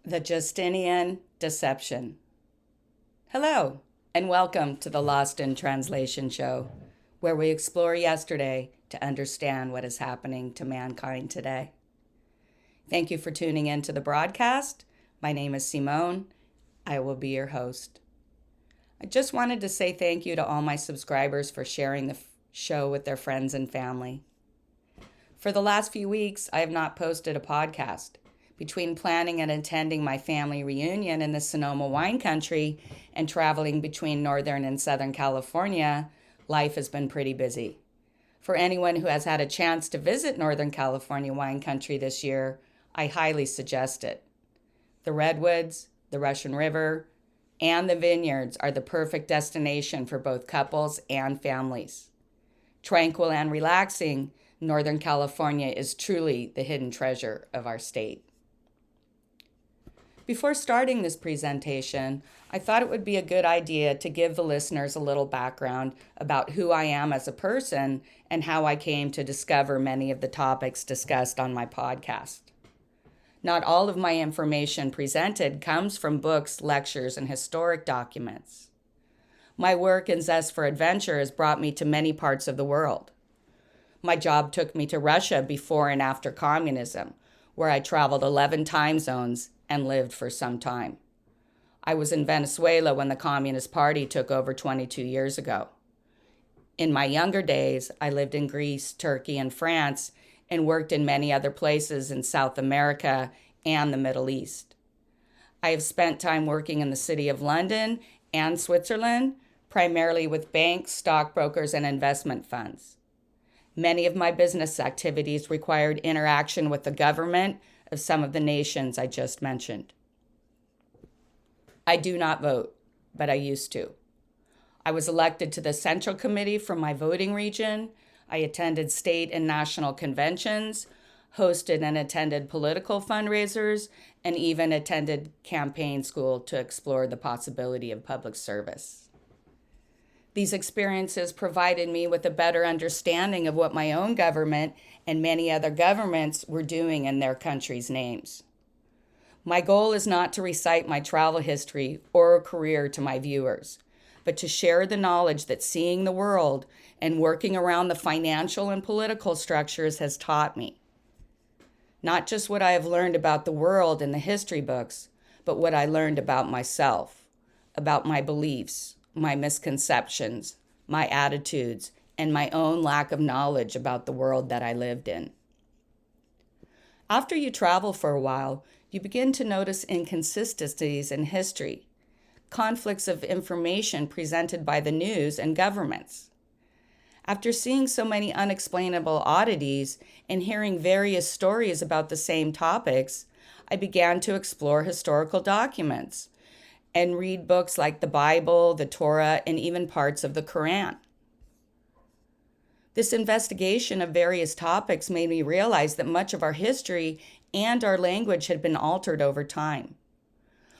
The Justinian Deception. Hello, and welcome to the Lost in Translation show, where we explore yesterday to understand what is happening to mankind today. Thank you for tuning in to the broadcast. My name is Simone. I will be your host. I just wanted to say thank you to all my subscribers for sharing the show with their friends and family. For the last few weeks, I have not posted a podcast. Between planning and attending my family reunion in the Sonoma wine country and traveling between Northern and Southern California, life has been pretty busy. For anyone who has had a chance to visit Northern California wine country this year, I highly suggest it. The redwoods, the Russian River, and the vineyards are the perfect destination for both couples and families. Tranquil and relaxing, Northern California is truly the hidden treasure of our state. Before starting this presentation, I thought it would be a good idea to give the listeners a little background about who I am as a person and how I came to discover many of the topics discussed on my podcast. Not all of my information presented comes from books, lectures, and historic documents. My work and zest for adventure has brought me to many parts of the world. My job took me to Russia before and after communism, where I traveled 11 time zones and lived for some time. I was in Venezuela when the Communist Party took over 22 years ago. In my younger days, I lived in Greece, Turkey, and France, and worked in many other places in South America and the Middle East. I have spent time working in the city of London and Switzerland, primarily with banks, stockbrokers, and investment funds. Many of my business activities required interaction with the government of some of the nations I just mentioned. I do not vote, but I used to. I was elected to the Central Committee from my voting region. I attended state and national conventions, hosted and attended political fundraisers, and even attended campaign school to explore the possibility of public service. These experiences provided me with a better understanding of what my own government and many other governments were doing in their country's names. My goal is not to recite my travel history or career to my viewers, but to share the knowledge that seeing the world and working around the financial and political structures has taught me. Not just what I have learned about the world in the history books, but what I learned about myself, about my beliefs, my misconceptions, my attitudes, and my own lack of knowledge about the world that I lived in. After you travel for a while, you begin to notice inconsistencies in history, conflicts of information presented by the news and governments. After seeing so many unexplainable oddities and hearing various stories about the same topics, I began to explore historical documents and read books like the Bible, the Torah, and even parts of the Quran. This investigation of various topics made me realize that much of our history and our language had been altered over time.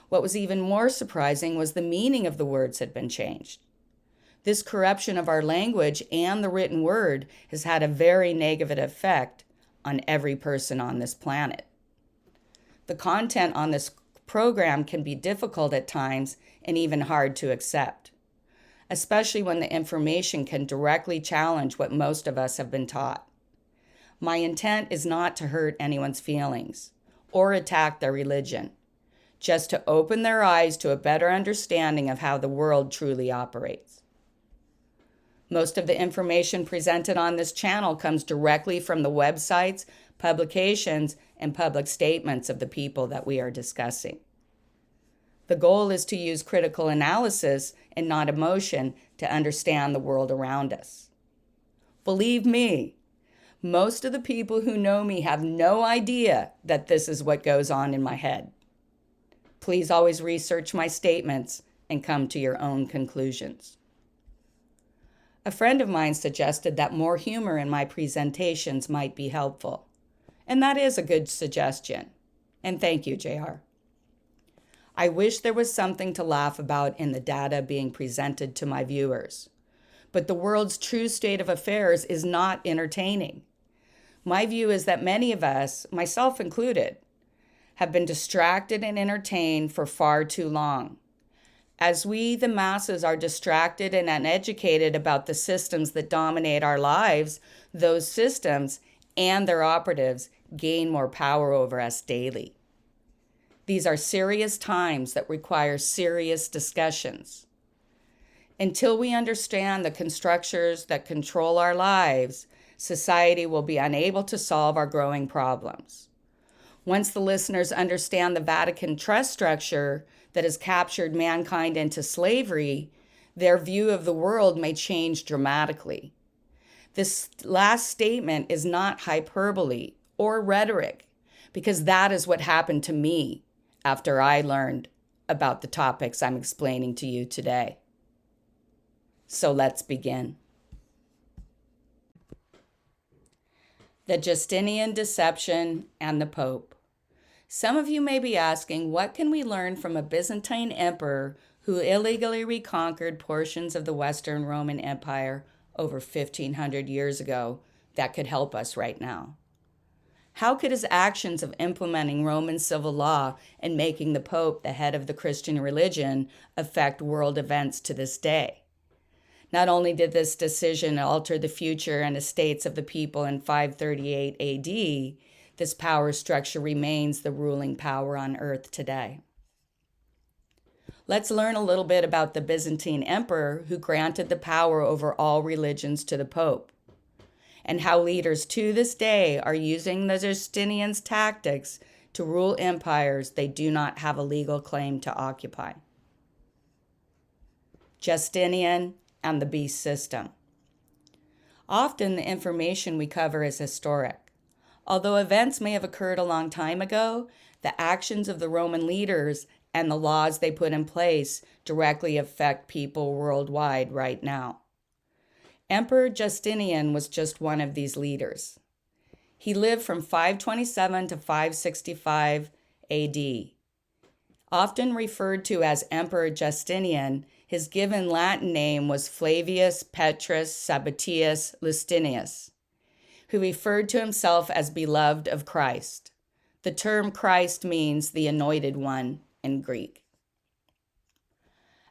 What was even more surprising was the meaning of the words had been changed. This corruption of our language and the written word has had a very negative effect on every person on this planet. The content on this program can be difficult at times and even hard to accept, especially when the information can directly challenge what most of us have been taught. My intent is not to hurt anyone's feelings or attack their religion, just to open their eyes to a better understanding of how the world truly operates. Most of the information presented on this channel comes directly from the websites, publications, and public statements of the people that we are discussing. The goal is to use critical analysis and not emotion to understand the world around us. Believe me, most of the people who know me have no idea that this is what goes on in my head. Please always research my statements and come to your own conclusions. A friend of mine suggested that more humor in my presentations might be helpful. And that is a good suggestion. And thank you, JR. I wish there was something to laugh about in the data being presented to my viewers. But the world's true state of affairs is not entertaining. My view is that many of us, myself included, have been distracted and entertained for far too long. As we, the masses, are distracted and uneducated about the systems that dominate our lives, those systems and their operatives gain more power over us daily. These are serious times that require serious discussions. Until we understand the constructures that control our lives, society will be unable to solve our growing problems. Once the listeners understand the Vatican trust structure that has captured mankind into slavery, their view of the world may change dramatically. This last statement is not hyperbole or rhetoric, because that is what happened to me after I learned about the topics I'm explaining to you today. So let's begin. The Justinian Deception and the Pope. Some of you may be asking, what can we learn from a Byzantine emperor who illegally reconquered portions of the Western Roman Empire over 1,500 years ago that could help us right now? How could his actions of implementing Roman civil law and making the Pope the head of the Christian religion affect world events to this day? Not only did this decision alter the future and estates of the people in 538 AD, this power structure remains the ruling power on earth today. Let's learn a little bit about the Byzantine emperor who granted the power over all religions to the Pope, and how leaders to this day are using the Justinian's tactics to rule empires they do not have a legal claim to occupy. Justinian and the beast system. Often the information we cover is historic. Although events may have occurred a long time ago, the actions of the Roman leaders and the laws they put in place directly affect people worldwide right now. Emperor Justinian was just one of these leaders. He lived from 527 to 565 AD. Often referred to as Emperor Justinian, his given Latin name was Flavius Petrus Sabatius Licinius, who referred to himself as beloved of Christ. The term Christ means the anointed one in Greek.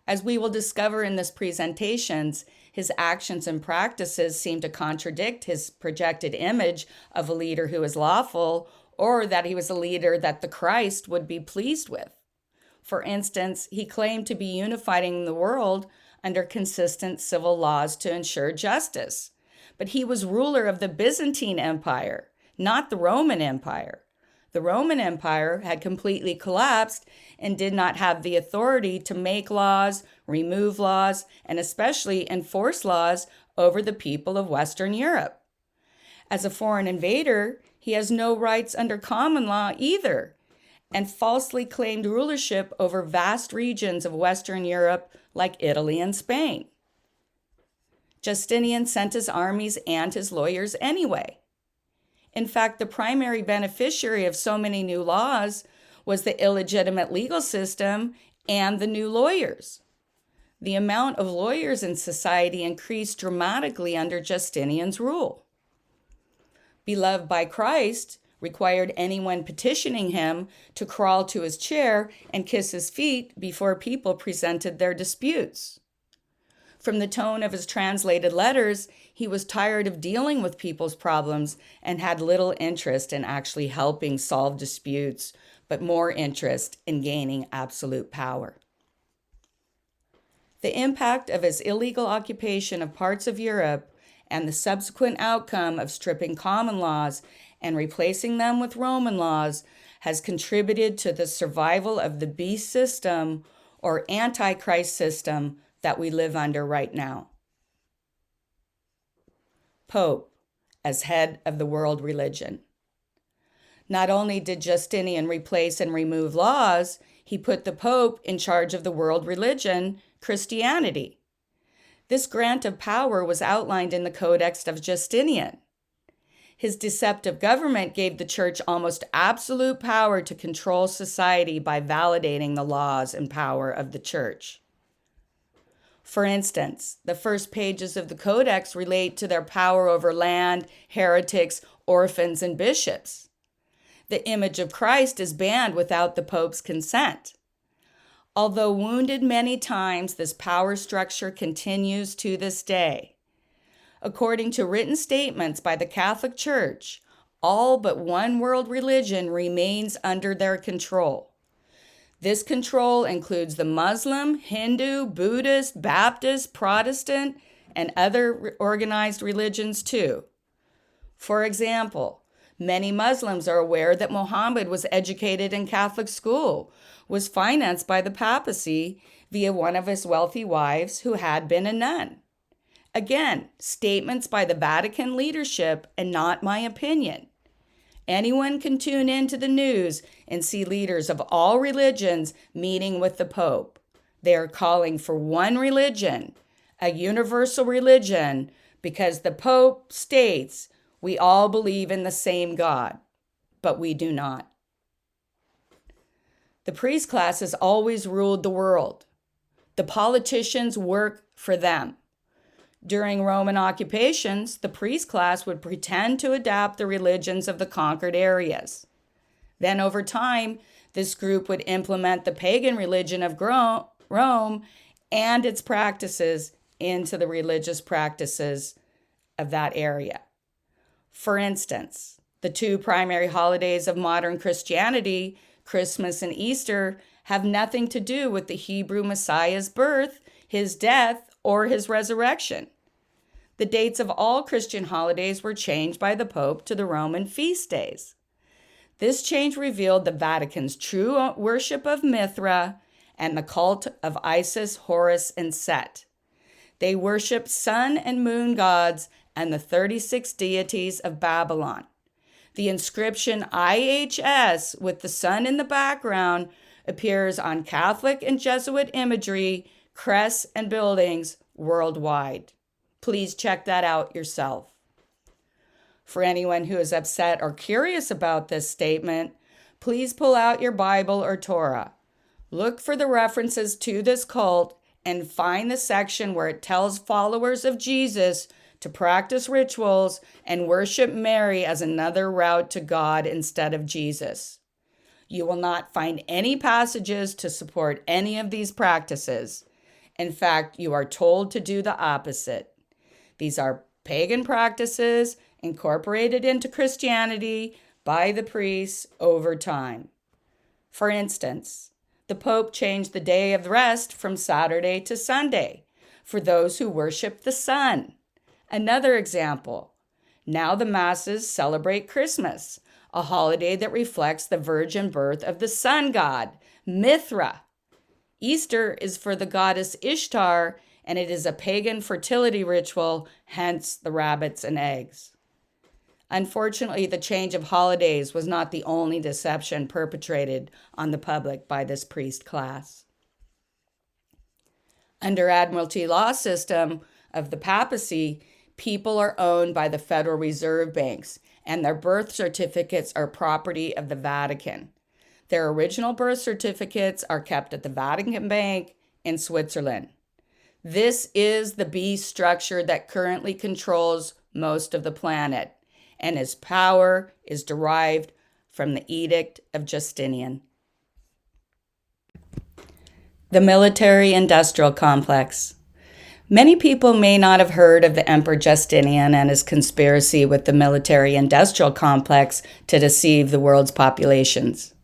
As we will discover in this presentation, his actions and practices seem to contradict his projected image of a leader who is lawful, or that he was a leader that the Christ would be pleased with. For instance, he claimed to be unifying the world under consistent civil laws to ensure justice. But he was ruler of the Byzantine Empire, not the Roman Empire. The Roman Empire had completely collapsed and did not have the authority to make laws, remove laws, and especially enforce laws over the people of Western Europe. As a foreign invader, he has no rights under common law either, and falsely claimed rulership over vast regions of Western Europe like Italy and Spain. Justinian sent his armies and his lawyers anyway. In fact, the primary beneficiary of so many new laws was the illegitimate legal system and the new lawyers. The amount of lawyers in society increased dramatically under Justinian's rule. Beloved by Christ required anyone petitioning him to crawl to his chair and kiss his feet before people presented their disputes. From the tone of his translated letters, he was tired of dealing with people's problems and had little interest in actually helping solve disputes, but more interest in gaining absolute power. The impact of his illegal occupation of parts of Europe and the subsequent outcome of stripping common laws and replacing them with Roman laws has contributed to the survival of the beast system or antichrist system that we live under right now. Pope, as head of the world religion. Not only did Justinian replace and remove laws, he put the Pope in charge of the world religion, Christianity. This grant of power was outlined in the Codex of Justinian. His deceptive government gave the church almost absolute power to control society by validating the laws and power of the church. For instance, the first pages of the Codex relate to their power over land, heretics, orphans, and bishops. The image of Christ is banned without the Pope's consent. Although wounded many times, this power structure continues to this day. According to written statements by the Catholic Church, all but one world religion remains under their control. This control includes the Muslim, Hindu, Buddhist, Baptist, Protestant, and other organized religions too. For example, many Muslims are aware that Muhammad was educated in Catholic school, was financed by the papacy via one of his wealthy wives who had been a nun. Again, statements by the Vatican leadership and not my opinion. Anyone can tune into the news and see leaders of all religions meeting with the Pope. They are calling for one religion, a universal religion, because the Pope states we all believe in the same God, but we do not. The priest class has always ruled the world. The politicians work for them. During Roman occupations, the priest class would pretend to adapt the religions of the conquered areas. Then over time, this group would implement the pagan religion of Rome and its practices into the religious practices of that area. For instance, the two primary holidays of modern Christianity, Christmas and Easter, have nothing to do with the Hebrew Messiah's birth, his death, or his resurrection. The dates of all Christian holidays were changed by the Pope to the Roman feast days. This change revealed the Vatican's true worship of Mithra and the cult of Isis, Horus, and Set. They worship sun and moon gods and the 36 deities of Babylon. The inscription IHS with the sun in the background appears on Catholic and Jesuit imagery, crests, and buildings worldwide. Please check that out yourself. For anyone who is upset or curious about this statement, please pull out your Bible or Torah. Look for the references to this cult and find the section where it tells followers of Jesus to practice rituals and worship Mary as another route to God instead of Jesus. You will not find any passages to support any of these practices. In fact, you are told to do the opposite. These are pagan practices incorporated into Christianity by the priests over time. For instance, the Pope changed the day of rest from Saturday to Sunday for those who worship the sun. Another example, now the masses celebrate Christmas, a holiday that reflects the virgin birth of the sun god, Mithra. Easter is for the goddess Ishtar, and it is a pagan fertility ritual, hence the rabbits and eggs. Unfortunately, the change of holidays was not the only deception perpetrated on the public by this priest class. Under Admiralty Law system of the papacy, people are owned by the Federal Reserve banks, and their birth certificates are property of the Vatican. Their original birth certificates are kept at the Vatican Bank in Switzerland. This is the beast structure that currently controls most of the planet, and its power is derived from the Edict of Justinian. The military-industrial complex. Many people may not have heard of the Emperor Justinian and his conspiracy with the military-industrial complex to deceive the world's populations.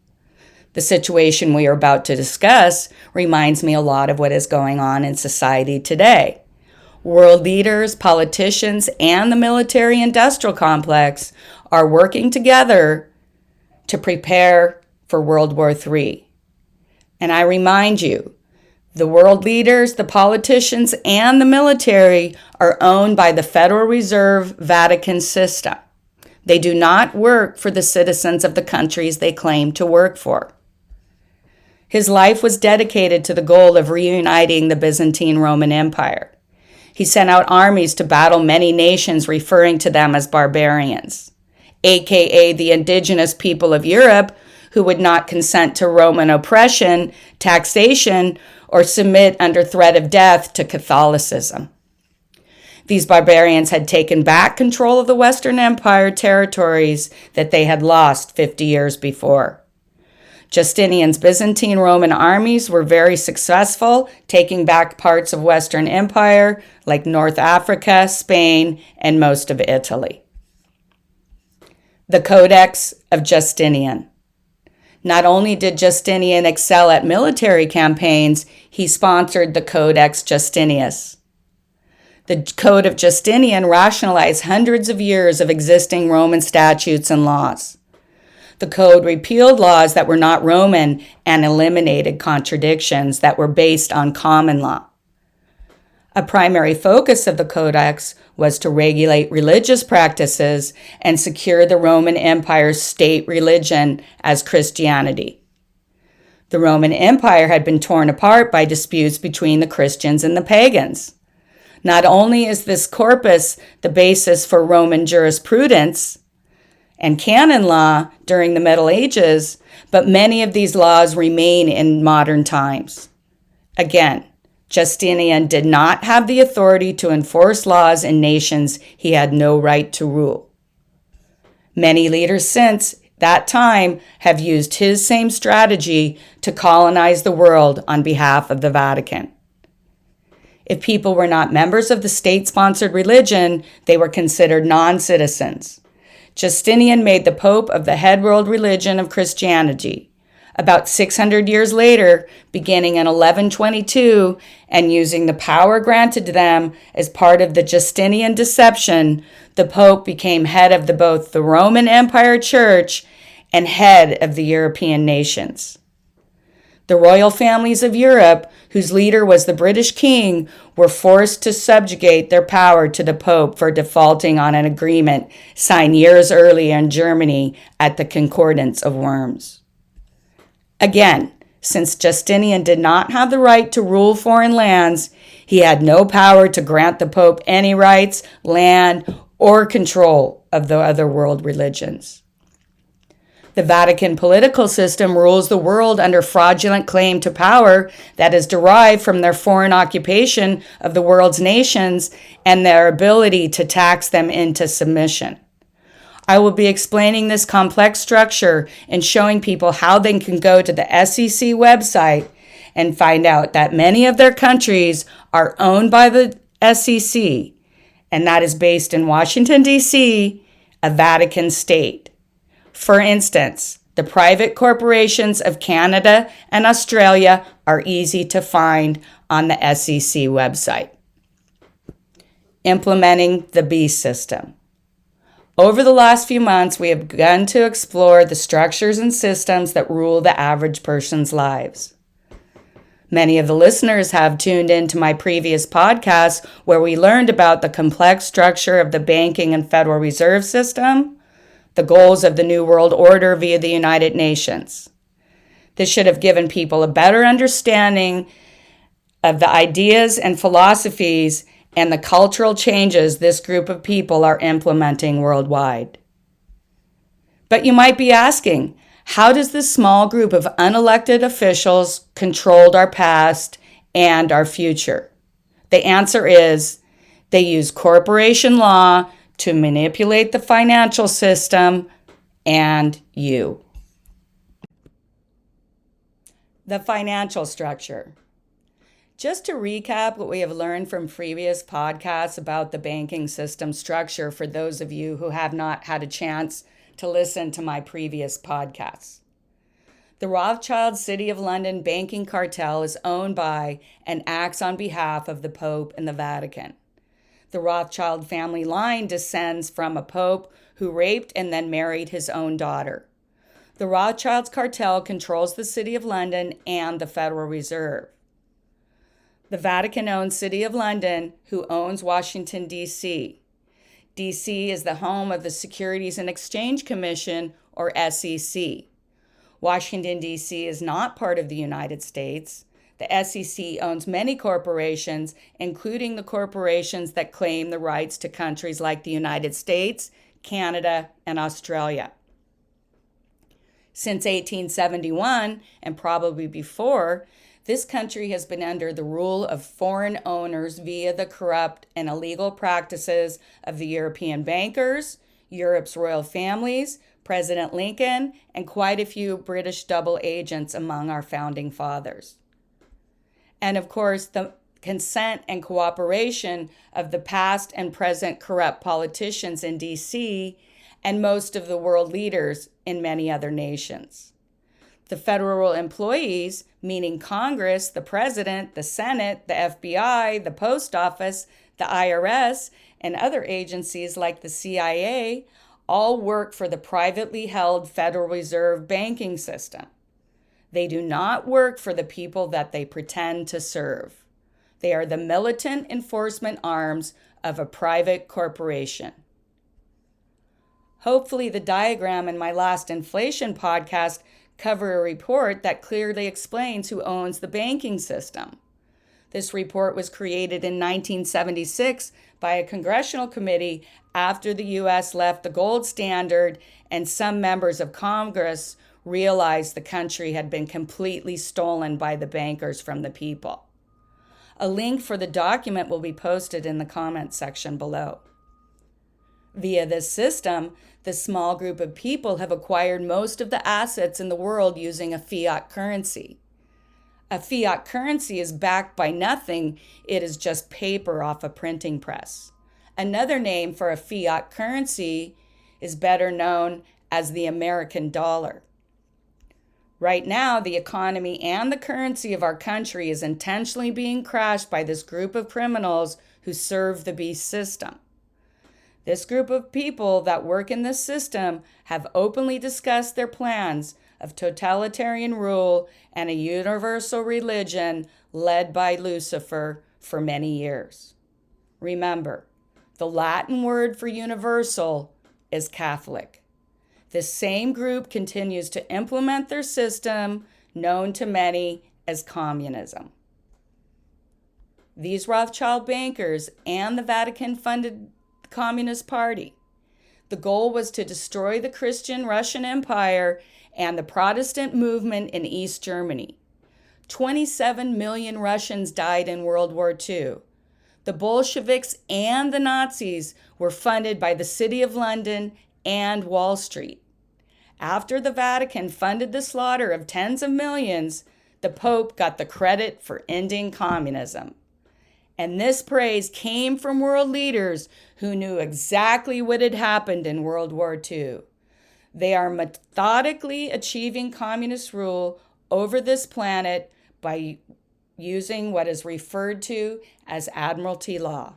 The situation we are about to discuss reminds me a lot of what is going on in society today. World leaders, politicians, and the military-industrial complex are working together to prepare for World War III. And I remind you, the world leaders, the politicians, and the military are owned by the Federal Reserve Vatican system. They do not work for the citizens of the countries they claim to work for. His life was dedicated to the goal of reuniting the Byzantine Roman Empire. He sent out armies to battle many nations, referring to them as barbarians, aka the indigenous people of Europe who would not consent to Roman oppression, taxation, or submit under threat of death to Catholicism. These barbarians had taken back control of the Western Empire territories that they had lost 50 years before. Justinian's Byzantine Roman armies were very successful, taking back parts of Western Empire like North Africa, Spain, and most of Italy. The Codex of Justinian. Not only did Justinian excel at military campaigns, he sponsored the Codex Justinianus. The Code of Justinian rationalized hundreds of years of existing Roman statutes and laws. The code repealed laws that were not Roman and eliminated contradictions that were based on common law. A primary focus of the Codex was to regulate religious practices and secure the Roman Empire's state religion as Christianity. The Roman Empire had been torn apart by disputes between the Christians and the pagans. Not only is this corpus the basis for Roman jurisprudence and canon law during the Middle Ages, but many of these laws remain in modern times. Again, Justinian did not have the authority to enforce laws in nations he had no right to rule. Many leaders since that time have used his same strategy to colonize the world on behalf of the Vatican. If people were not members of the state-sponsored religion, they were considered non-citizens. Justinian made the Pope of the head world religion of Christianity. About 600 years later, beginning in 1122, and using the power granted to them as part of the Justinian Deception, the Pope became head of both the Roman Empire Church and head of the European nations. The royal families of Europe, whose leader was the British king, were forced to subjugate their power to the Pope for defaulting on an agreement signed years earlier in Germany at the Concordance of Worms. Again, since Justinian did not have the right to rule foreign lands, he had no power to grant the Pope any rights, land, or control of the other world religions. The Vatican political system rules the world under fraudulent claim to power that is derived from their foreign occupation of the world's nations and their ability to tax them into submission. I will be explaining this complex structure and showing people how they can go to the SEC website and find out that many of their countries are owned by the SEC, and that is based in Washington, D.C., a Vatican state. For instance, the private corporations of Canada and Australia are easy to find on the SEC website. Implementing the beast system. Over the last few months, we have begun to explore the structures and systems that rule the average person's lives. Many of the listeners have tuned into my previous podcasts where we learned about the complex structure of the banking and Federal Reserve System, the goals of the New World Order via the United Nations. This should have given people a better understanding of the ideas and philosophies and the cultural changes this group of people are implementing worldwide. But you might be asking, how does this small group of unelected officials control our past and our future? The answer is they use corporation law to manipulate the financial system and you. The financial structure. Just to recap what we have learned from previous podcasts about the banking system structure for those of you who have not had a chance to listen to my previous podcasts. The Rothschild City of London banking cartel is owned by and acts on behalf of the Pope and the Vatican. The Rothschild family line descends from a pope who raped and then married his own daughter. The Rothschilds cartel controls the City of London and the Federal Reserve. The Vatican owns City of London, who owns Washington, D.C. D.C. is the home of the Securities and Exchange Commission, or SEC. Washington, D.C. is not part of the United States. The SEC owns many corporations, including the corporations that claim the rights to countries like the United States, Canada, and Australia. Since 1871, and probably before, This country has been under the rule of foreign owners via the corrupt and illegal practices of the European bankers, Europe's royal families, President Lincoln, and quite a few British double agents among our founding fathers. And of course, the consent and cooperation of the past and present corrupt politicians in DC and most of the world leaders in many other nations. The federal employees, meaning Congress, the President, the Senate, the FBI, the Post Office, the IRS, and other agencies like the CIA, all work for the privately held Federal Reserve banking system. They do not work for the people that they pretend to serve. They are the militant enforcement arms of a private corporation. Hopefully, the diagram in my last inflation podcast cover a report that clearly explains who owns the banking system. This report was created in 1976 by a congressional committee after the U.S. left the gold standard and some members of Congress realized the country had been completely stolen by the bankers from the people. A link for the document will be posted in the comments section below. Via this system, the small group of people have acquired most of the assets in the world using a fiat currency. A fiat currency is backed by nothing, it is just paper off a printing press. Another name for a fiat currency is better known as the American dollar. Right now, the economy and the currency of our country is intentionally being crashed by this group of criminals who serve the beast system. This group of people that work in this system have openly discussed their plans of totalitarian rule and a universal religion led by Lucifer for many years. Remember, the Latin word for universal is Catholic. This same group continues to implement their system, known to many as communism. These Rothschild bankers and the Vatican funded the Communist Party. The goal was to destroy the Christian Russian Empire and the Protestant movement in East Germany. 27 million Russians died in World War II. The Bolsheviks and the Nazis were funded by the City of London and Wall Street. After the Vatican funded the slaughter of tens of millions, the Pope got the credit for ending communism. And this praise came from world leaders who knew exactly what had happened in World War II. They are methodically achieving communist rule over this planet by using what is referred to as Admiralty Law.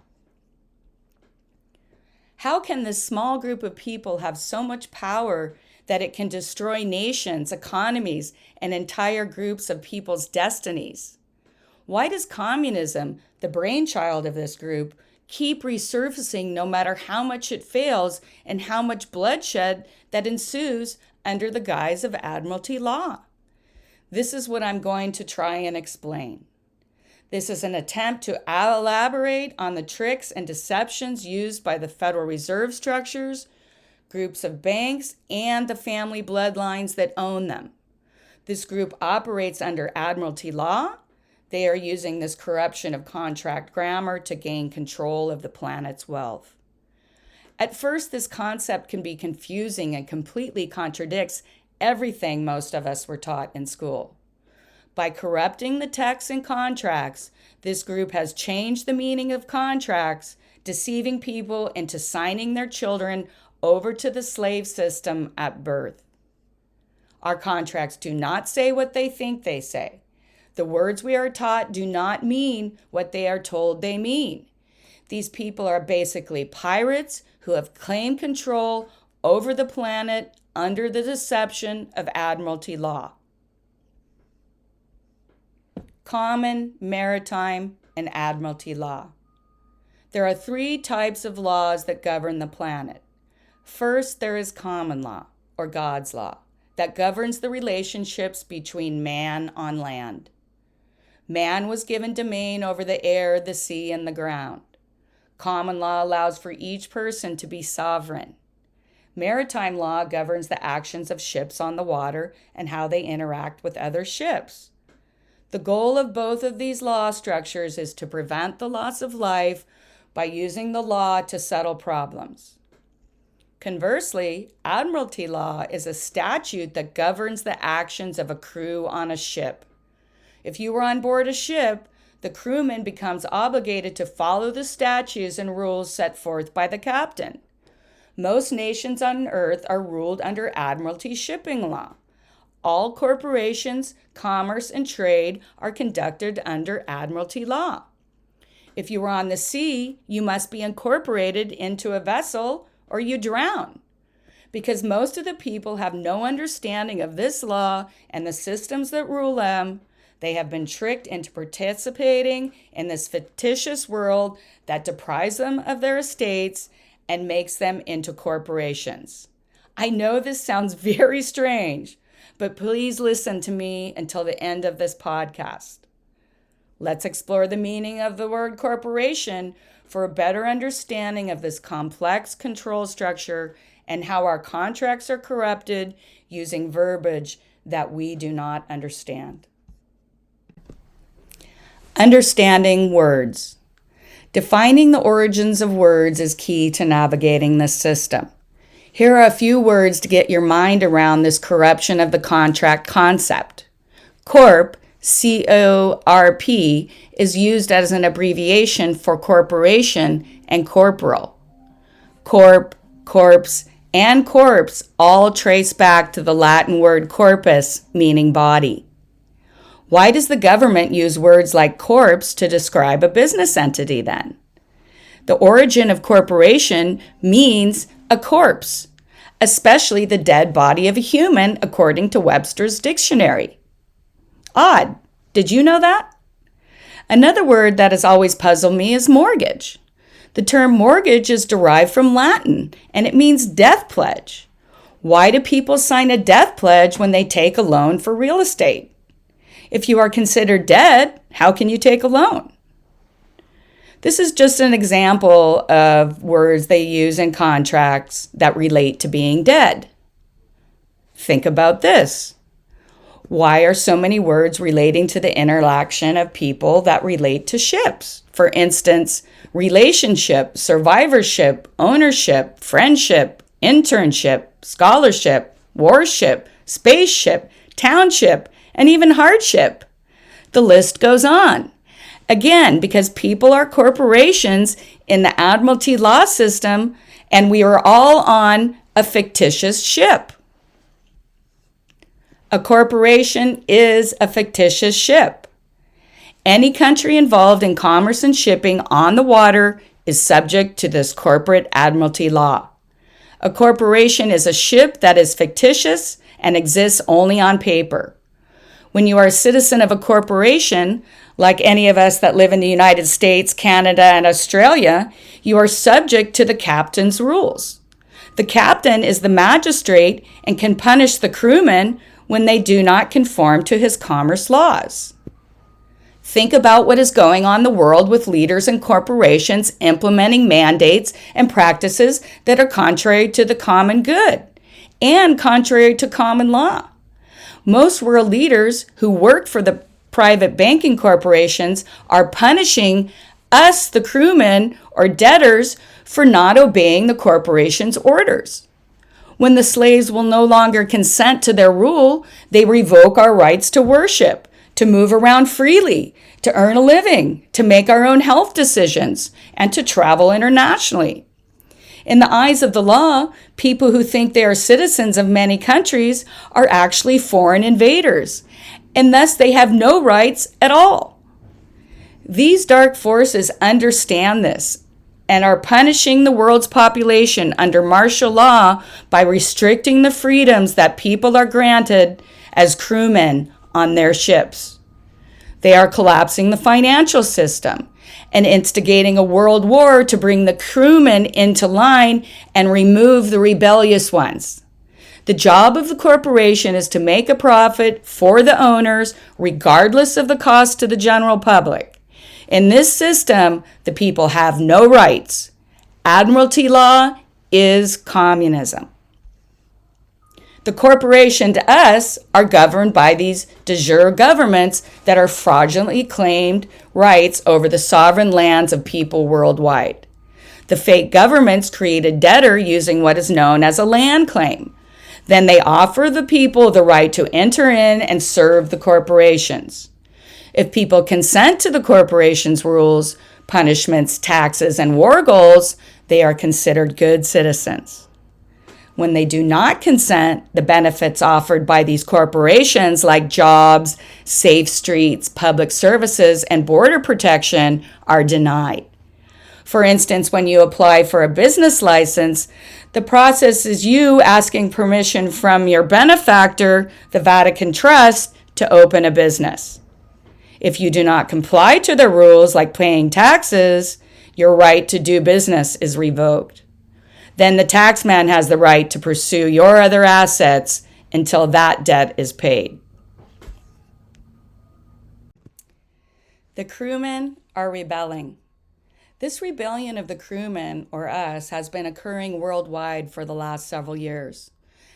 How can this small group of people have so much power that it can destroy nations, economies, and entire groups of people's destinies? Why does communism, the brainchild of this group, keep resurfacing no matter how much it fails and how much bloodshed that ensues under the guise of Admiralty Law? This is what I'm going to try and explain. This is an attempt to elaborate on the tricks and deceptions used by the Federal Reserve structures, groups of banks, and the family bloodlines that own them. This group operates under Admiralty Law. They are using this corruption of contract grammar to gain control of the planet's wealth. At first, this concept can be confusing and completely contradicts everything most of us were taught in school. By corrupting the texts and contracts, this group has changed the meaning of contracts, deceiving people into signing their children over to the slave system at birth. Our contracts do not say what they think they say. The words we are taught do not mean what they are told they mean. These people are basically pirates who have claimed control over the planet under the deception of Admiralty Law. Common, maritime, and Admiralty Law. There are three types of laws that govern the planet. First, there is common law, or God's law, that governs the relationships between man on land. Man was given domain over the air, the sea, and the ground. Common law allows for each person to be sovereign. Maritime law governs the actions of ships on the water and how they interact with other ships. The goal of both of these law structures is to prevent the loss of life by using the law to settle problems. Conversely, Admiralty Law is a statute that governs the actions of a crew on a ship. If you were on board a ship, the crewman becomes obligated to follow the statutes and rules set forth by the captain. Most nations on earth are ruled under Admiralty shipping law. All corporations, commerce, and trade are conducted under Admiralty law. If you are on the sea, you must be incorporated into a vessel or you drown. Because most of the people have no understanding of this law and the systems that rule them, they have been tricked into participating in this fictitious world that deprives them of their estates and makes them into corporations. I know this sounds very strange, but please listen to me until the end of this podcast. Let's explore the meaning of the word corporation for a better understanding of this complex control structure and how our contracts are corrupted using verbiage that we do not understand. Understanding words. Defining the origins of words is key to navigating this system. Here are a few words to get your mind around this corruption of the contract concept. Corp, C-O-R-P, is used as an abbreviation for corporation and corporal. Corp, corpse, and corpse all trace back to the Latin word corpus, meaning body. Why does the government use words like corpse to describe a business entity then? The origin of corporation means a corpse, especially the dead body of a human, according to Webster's dictionary. Odd. Did you know that? Another word that has always puzzled me is mortgage. The term mortgage is derived from Latin, and it means death pledge. Why do people sign a death pledge when they take a loan for real estate? If you are considered dead, how can you take a loan? This is just an example of words they use in contracts that relate to being dead. Think about this. Why are so many words relating to the interaction of people that relate to ships? For instance, relationship, survivorship, ownership, friendship, internship, scholarship, warship, spaceship, township, and even hardship. The list goes on. Again, because people are corporations in the Admiralty law system, and we are all on a fictitious ship. A corporation is a fictitious ship. Any country involved in commerce and shipping on the water is subject to this corporate Admiralty law. A corporation is a ship that is fictitious and exists only on paper. When you are a citizen of a corporation, like any of us that live in the United States, Canada, and Australia, you are subject to the captain's rules. The captain is the magistrate and can punish the crewmen when they do not conform to his commerce laws. Think about what is going on in the world with leaders and corporations implementing mandates and practices that are contrary to the common good and contrary to common law. Most world leaders who work for the private banking corporations are punishing us, the crewmen or debtors, for not obeying the corporation's orders. When the slaves will no longer consent to their rule, they revoke our rights to worship, to move around freely, to earn a living, to make our own health decisions, and to travel internationally. In the eyes of the law, people who think they are citizens of many countries are actually foreign invaders, and thus they have no rights at all. These dark forces understand this and are punishing the world's population under martial law by restricting the freedoms that people are granted as crewmen on their ships. They are collapsing the financial system and instigating a world war to bring the crewmen into line and remove the rebellious ones. The job of the corporation is to make a profit for the owners, regardless of the cost to the general public. In this system, the people have no rights. Admiralty law is communism. The corporation to us are governed by these de jure governments that are fraudulently claimed rights over the sovereign lands of people worldwide. The fake governments create a debtor using what is known as a land claim. Then they offer the people the right to enter in and serve the corporations. If people consent to the corporation's rules, punishments, taxes, and war goals, they are considered good citizens. When they do not consent, the benefits offered by these corporations, like jobs, safe streets, public services, and border protection, are denied. For instance, when you apply for a business license, the process is you asking permission from your benefactor, the Vatican Trust, to open a business. If you do not comply to the rules, like paying taxes, your right to do business is revoked. Then the taxman has the right to pursue your other assets until that debt is paid. The crewmen are rebelling. This rebellion of the crewmen, or us, has been occurring worldwide for the last several years.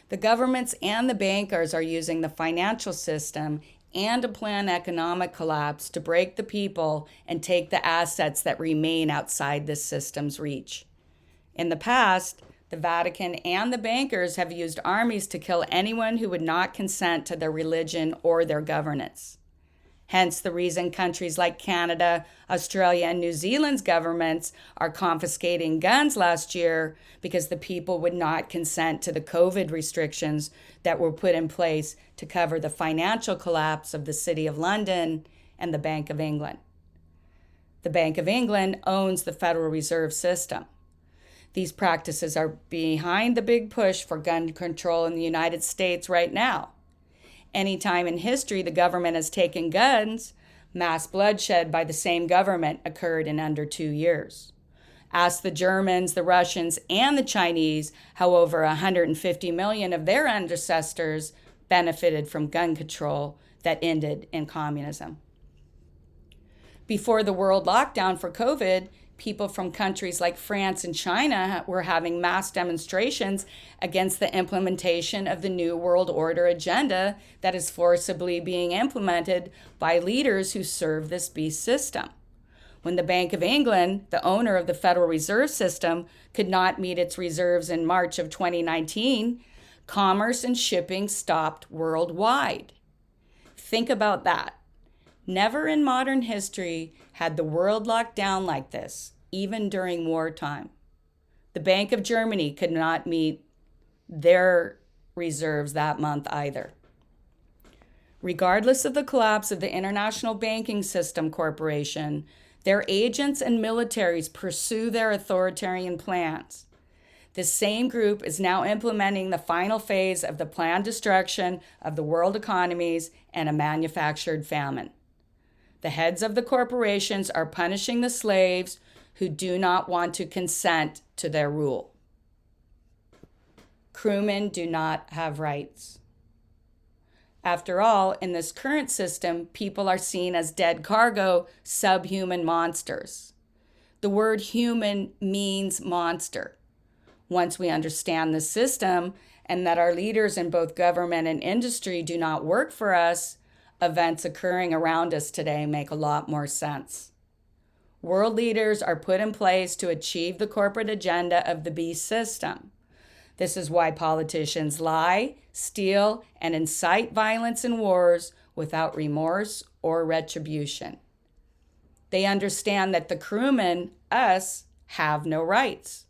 The governments and the bankers are using the financial system and to plan economic collapse to break the people and take the assets that remain outside this system's reach. In the past, the Vatican and the bankers have used armies to kill anyone who would not consent to their religion or their governance. Hence the reason countries like Canada, Australia, and New Zealand's governments are confiscating guns last year, because the people would not consent to the COVID restrictions that were put in place to cover the financial collapse of the City of London and the Bank of England. The Bank of England owns the Federal Reserve System. These practices are behind the big push for gun control in the United States right now. Anytime in history the government has taken guns, mass bloodshed by the same government occurred in under 2 years. Ask the Germans, the Russians, and the Chinese how over 150 million of their ancestors benefited from gun control that ended in communism. Before the world lockdown for COVID, people from countries like France and China were having mass demonstrations against the implementation of the New World Order agenda that is forcibly being implemented by leaders who serve this beast system. When the Bank of England, the owner of the Federal Reserve System, could not meet its reserves in March of 2019, commerce and shipping stopped worldwide. Think about that. Never in modern history had the world locked down like this, even during wartime. The Bank of Germany could not meet their reserves that month either. Regardless of the collapse of the International Banking System Corporation, their agents and militaries pursue their authoritarian plans. This same group is now implementing the final phase of the planned destruction of the world economies and a manufactured famine. The heads of the corporations are punishing the slaves who do not want to consent to their rule. Crewmen do not have rights. After all, in this current system, people are seen as dead cargo, subhuman monsters. The word human means monster. Once we understand the system and that our leaders in both government and industry do not work for us, events occurring around us today make a lot more sense. World leaders are put in place to achieve the corporate agenda of the beast system. This is why politicians lie, steal, and incite violence and wars without remorse or retribution. They understand that the crewmen, us, have no rights.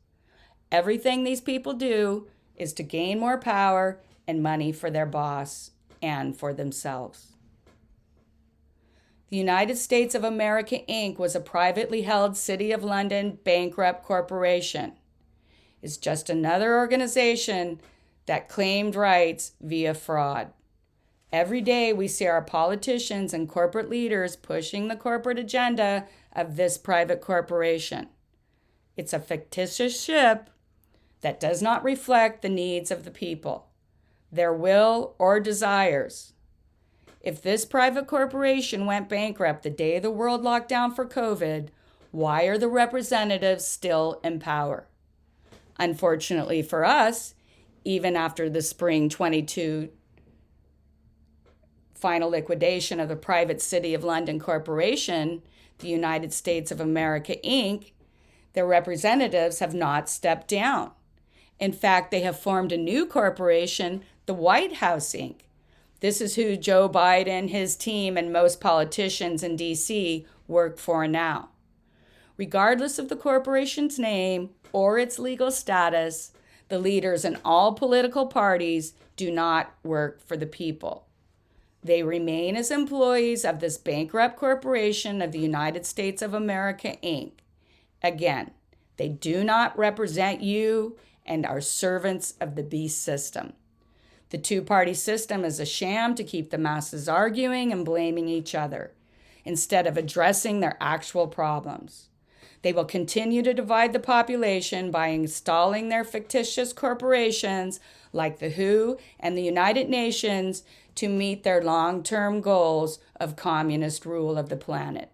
Everything these people do is to gain more power and money for their boss and for themselves. The United States of America, Inc. was a privately held City of London bankrupt corporation. It's just another organization that claimed rights via fraud. Every day we see our politicians and corporate leaders pushing the corporate agenda of this private corporation. It's a fictitious ship that does not reflect the needs of the people, their will or desires. If this private corporation went bankrupt the day the world locked down for COVID, why are the representatives still in power? Unfortunately for us, even after the spring 22 final liquidation of the private City of London Corporation, the United States of America, Inc., their representatives have not stepped down. In fact, they have formed a new corporation, the White House, Inc. This is who Joe Biden, his team, and most politicians in D.C. work for now. Regardless of the corporation's name or its legal status, the leaders in all political parties do not work for the people. They remain as employees of this bankrupt corporation of the United States of America, Inc. Again, they do not represent you and are servants of the beast system. The two-party system is a sham to keep the masses arguing and blaming each other, instead of addressing their actual problems. They will continue to divide the population by installing their fictitious corporations like the WHO and the United Nations to meet their long-term goals of communist rule of the planet.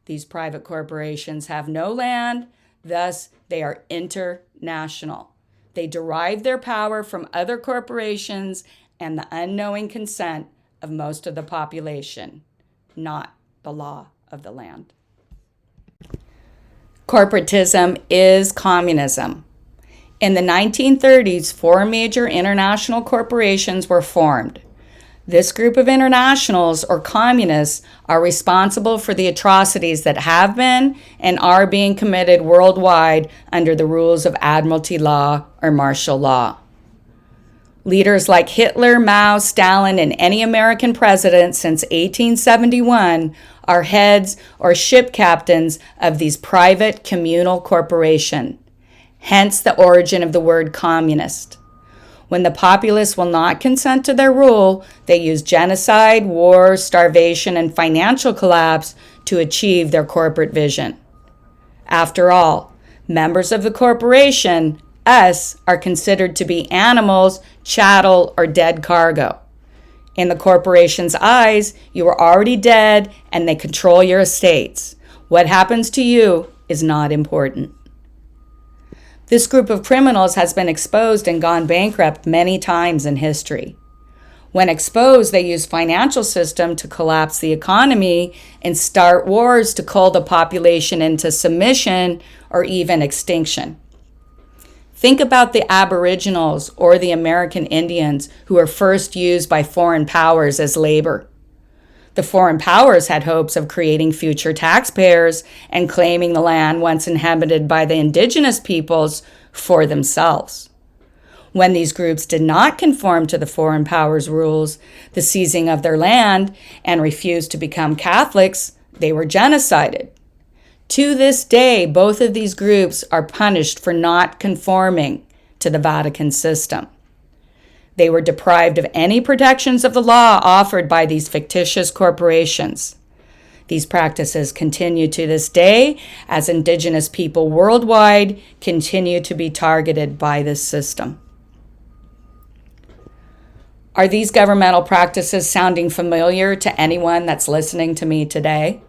These private corporations have no land, thus they are international. They derive their power from other corporations and the unknowing consent of most of the population, not the law of the land. Corporatism is communism. In the 1930s, 4 major international corporations were formed. This group of internationals, or communists, are responsible for the atrocities that have been and are being committed worldwide under the rules of Admiralty Law or martial law. Leaders like Hitler, Mao, Stalin, and any American president since 1871 are heads or ship captains of these private communal corporations, hence the origin of the word communist. When the populace will not consent to their rule, they use genocide, war, starvation, and financial collapse to achieve their corporate vision. After all, members of the corporation, us, are considered to be animals, chattel, or dead cargo. In the corporation's eyes, you are already dead and they control your estates. What happens to you is not important. This group of criminals has been exposed and gone bankrupt many times in history. When exposed, they use financial system to collapse the economy and start wars to cull the population into submission or even extinction. Think about the Aboriginals or the American Indians who were first used by foreign powers as labor. The foreign powers had hopes of creating future taxpayers and claiming the land once inhabited by the indigenous peoples for themselves. When these groups did not conform to the foreign powers' rules, the seizing of their land, and refused to become Catholics, they were genocided. To this day, both of these groups are punished for not conforming to the Vatican system. They were deprived of any protections of the law offered by these fictitious corporations. These practices continue to this day as indigenous people worldwide continue to be targeted by this system. Are these governmental practices sounding familiar to anyone that's listening to me today?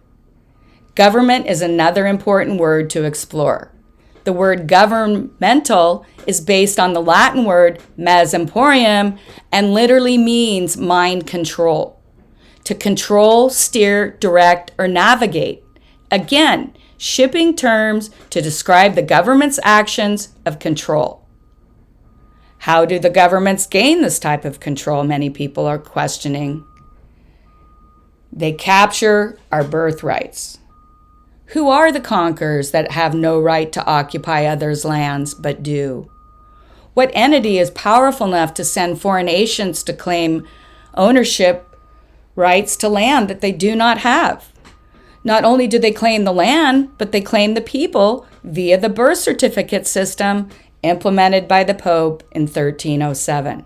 Government is another important word to explore. The word governmental is based on the Latin word mens emporium and literally means mind control. To control, steer, direct, or navigate. Again, shipping terms to describe the government's actions of control. How do the governments gain this type of control? Many people are questioning. They capture our birthrights. Who are the conquerors that have no right to occupy others' lands but do? What entity is powerful enough to send foreign nations to claim ownership rights to land that they do not have? Not only do they claim the land, but they claim the people via the birth certificate system implemented by the Pope in 1307.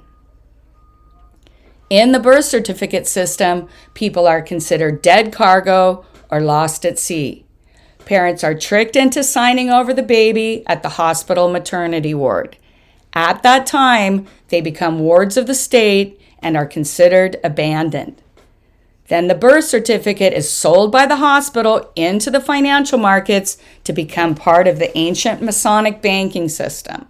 In the birth certificate system, people are considered dead cargo or lost at sea. Parents are tricked into signing over the baby at the hospital maternity ward. At that time, they become wards of the state and are considered abandoned. Then the birth certificate is sold by the hospital into the financial markets to become part of the ancient Masonic banking system.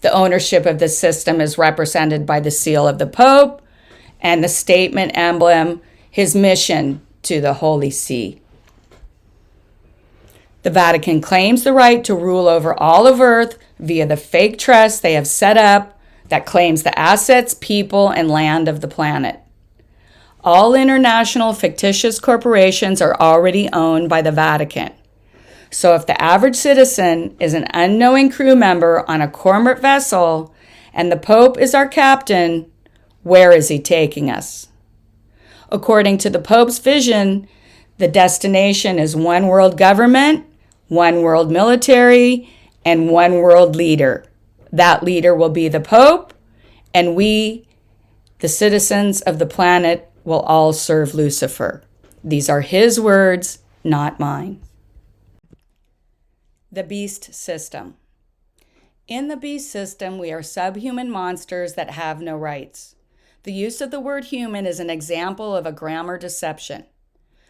The ownership of this system is represented by the seal of the Pope and the statement emblem, his mission to the Holy See. The Vatican claims the right to rule over all of Earth via the fake trust they have set up that claims the assets, people, and land of the planet. All international fictitious corporations are already owned by the Vatican. So if the average citizen is an unknowing crew member on a corporate vessel and the Pope is our captain, where is he taking us? According to the Pope's vision, the destination is one world government, one world military, and one world leader. That leader will be the Pope, and we, the citizens of the planet, will all serve Lucifer. These are his words, not mine. The beast system. In the beast system, we are subhuman monsters that have no rights. The use of the word human is an example of a grammar deception.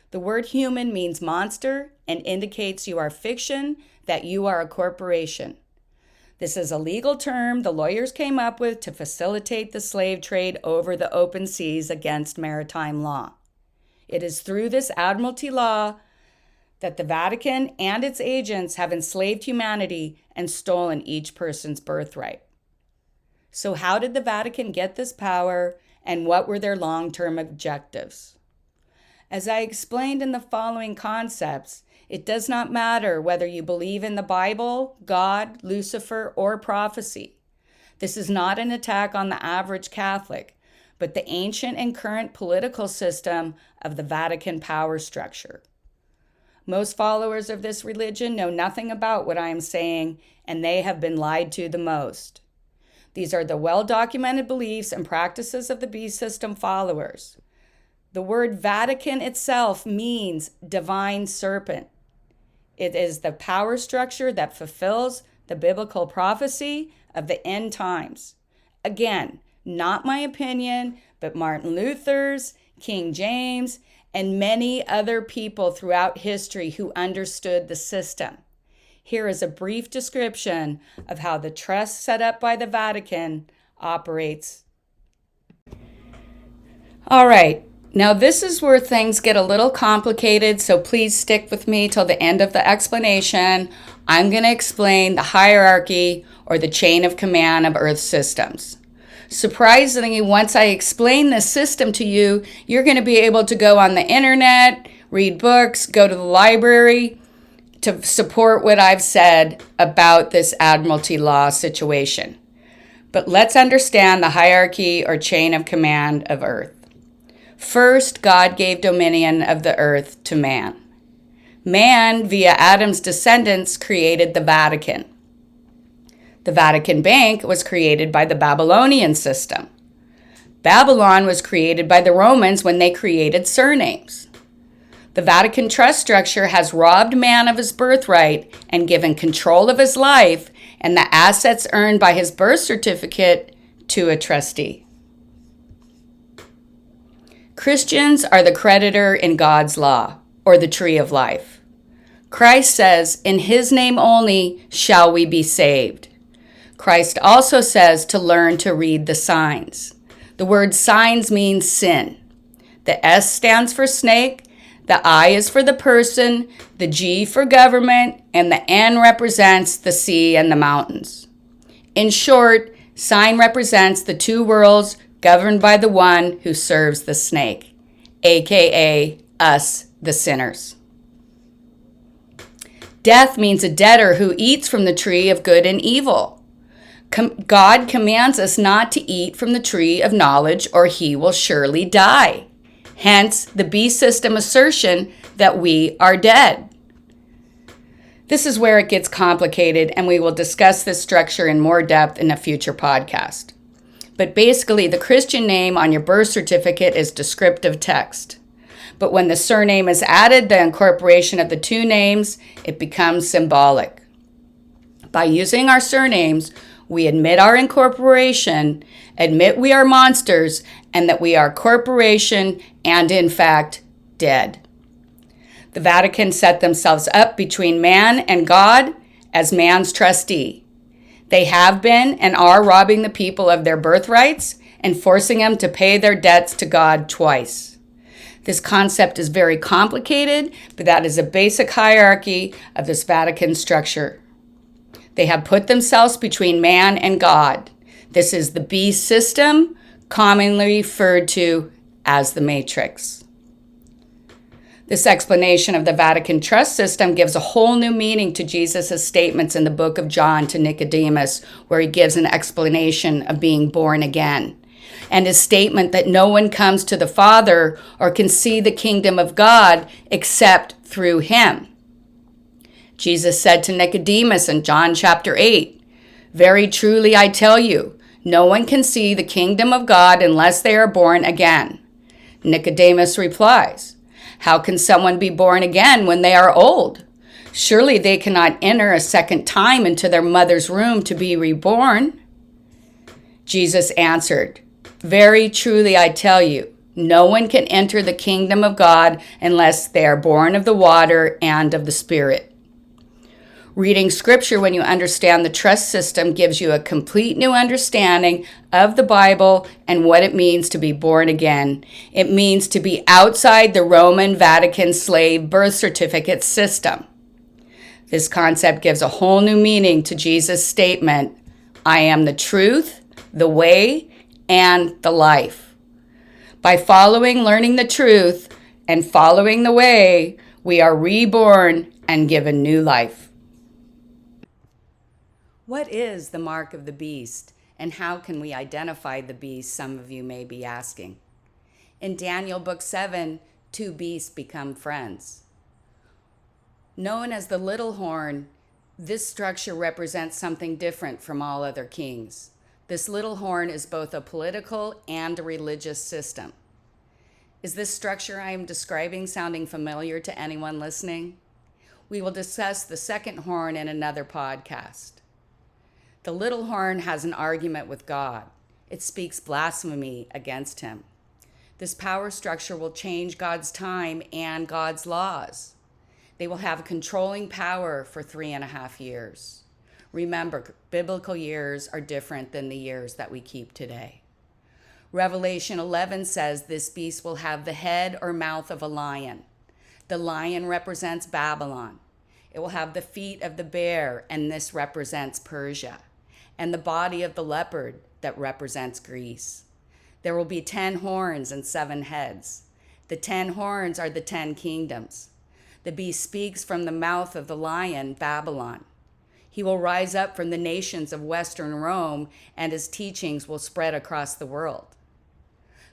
The word human means monster and indicates you are fiction, that you are a corporation. This is a legal term the lawyers came up with to facilitate the slave trade over the open seas against maritime law. It is through this Admiralty Law that the Vatican and its agents have enslaved humanity and stolen each person's birthright. So how did the Vatican get this power, and what were their long-term objectives? As I explained in the following concepts, it does not matter whether you believe in the Bible, God, Lucifer, or prophecy. This is not an attack on the average Catholic, but the ancient and current political system of the Vatican power structure. Most followers of this religion know nothing about what I am saying, and they have been lied to the most. These are the well-documented beliefs and practices of the beast system followers. The word Vatican itself means divine serpent. It is the power structure that fulfills the biblical prophecy of the end times. Again, not my opinion, but Martin Luther's, King James, and many other people throughout history who understood the system. Here is a brief description of how the trust set up by the Vatican operates. All right. Now, this is where things get a little complicated, so please stick with me till the end of the explanation. I'm going to explain the hierarchy or the chain of command of Earth systems. Surprisingly, once I explain this system to you, you're going to be able to go on the internet, read books, go to the library to support what I've said about this Admiralty Law situation. But let's understand the hierarchy or chain of command of Earth. First, God gave dominion of the earth to man. Man, via Adam's descendants, created the Vatican. The Vatican Bank was created by the Babylonian system. Babylon was created by the Romans when they created surnames. The Vatican trust structure has robbed man of his birthright and given control of his life and the assets earned by his birth certificate to a trustee. Christians are the creditor in God's law, or the tree of life. Christ says, in his name only shall we be saved. Christ also says to learn to read the signs. The word signs means sin. The S stands for snake, the I is for the person, the G for government, and the N represents the sea and the mountains. In short, sign represents the two worlds governed by the one who serves the snake, aka us, the sinners. Death means a debtor who eats from the tree of good and evil. God commands us not to eat from the tree of knowledge or he will surely die. Hence, the beast system assertion that we are dead. This is where it gets complicated, and we will discuss this structure in more depth in a future podcast. But basically, the Christian name on your birth certificate is descriptive text. But when the surname is added, the incorporation of the two names, it becomes symbolic. By using our surnames, we admit our incorporation, admit we are monsters, and that we are corporation and, in fact, dead. The Vatican set themselves up between man and God as man's trustee. They have been and are robbing the people of their birthrights and forcing them to pay their debts to God twice. This concept is very complicated, but that is a basic hierarchy of this Vatican structure. They have put themselves between man and God. This is the beast system, commonly referred to as the Matrix. This explanation of the Vatican trust system gives a whole new meaning to Jesus' statements in the book of John to Nicodemus, where he gives an explanation of being born again, and his statement that no one comes to the Father or can see the kingdom of God except through him. Jesus said to Nicodemus in John chapter 8, "Very truly I tell you, no one can see the kingdom of God unless they are born again." Nicodemus replies, "How can someone be born again when they are old? Surely they cannot enter a second time into their mother's womb to be reborn." Jesus answered, "Very truly I tell you, no one can enter the kingdom of God unless they are born of the water and of the Spirit." Reading scripture when you understand the trust system gives you a complete new understanding of the Bible and what it means to be born again. It means to be outside the Roman Vatican slave birth certificate system. This concept gives a whole new meaning to Jesus' statement, "I am the truth, the way, and the life." By learning the truth, and following the way, we are reborn and given new life. What is the mark of the beast, and how can we identify the beast, some of you may be asking. In Daniel book 7, two beasts become friends. Known as the little horn, this structure represents something different from all other kings. This little horn is both a political and a religious system. Is this structure I am describing sounding familiar to anyone listening? We will discuss the second horn in another podcast. The little horn has an argument with God. It speaks blasphemy against him. This power structure will change God's time and God's laws. They will have controlling power for 3.5 years. Remember, biblical years are different than the years that we keep today. Revelation 11 says this beast will have the head or mouth of a lion. The lion represents Babylon. It will have the feet of the bear, and this represents Persia, and the body of the leopard that represents Greece. There will be 10 horns and 7 heads. The 10 horns are the 10 kingdoms. The beast speaks from the mouth of the lion, Babylon. He will rise up from the nations of Western Rome, and his teachings will spread across the world.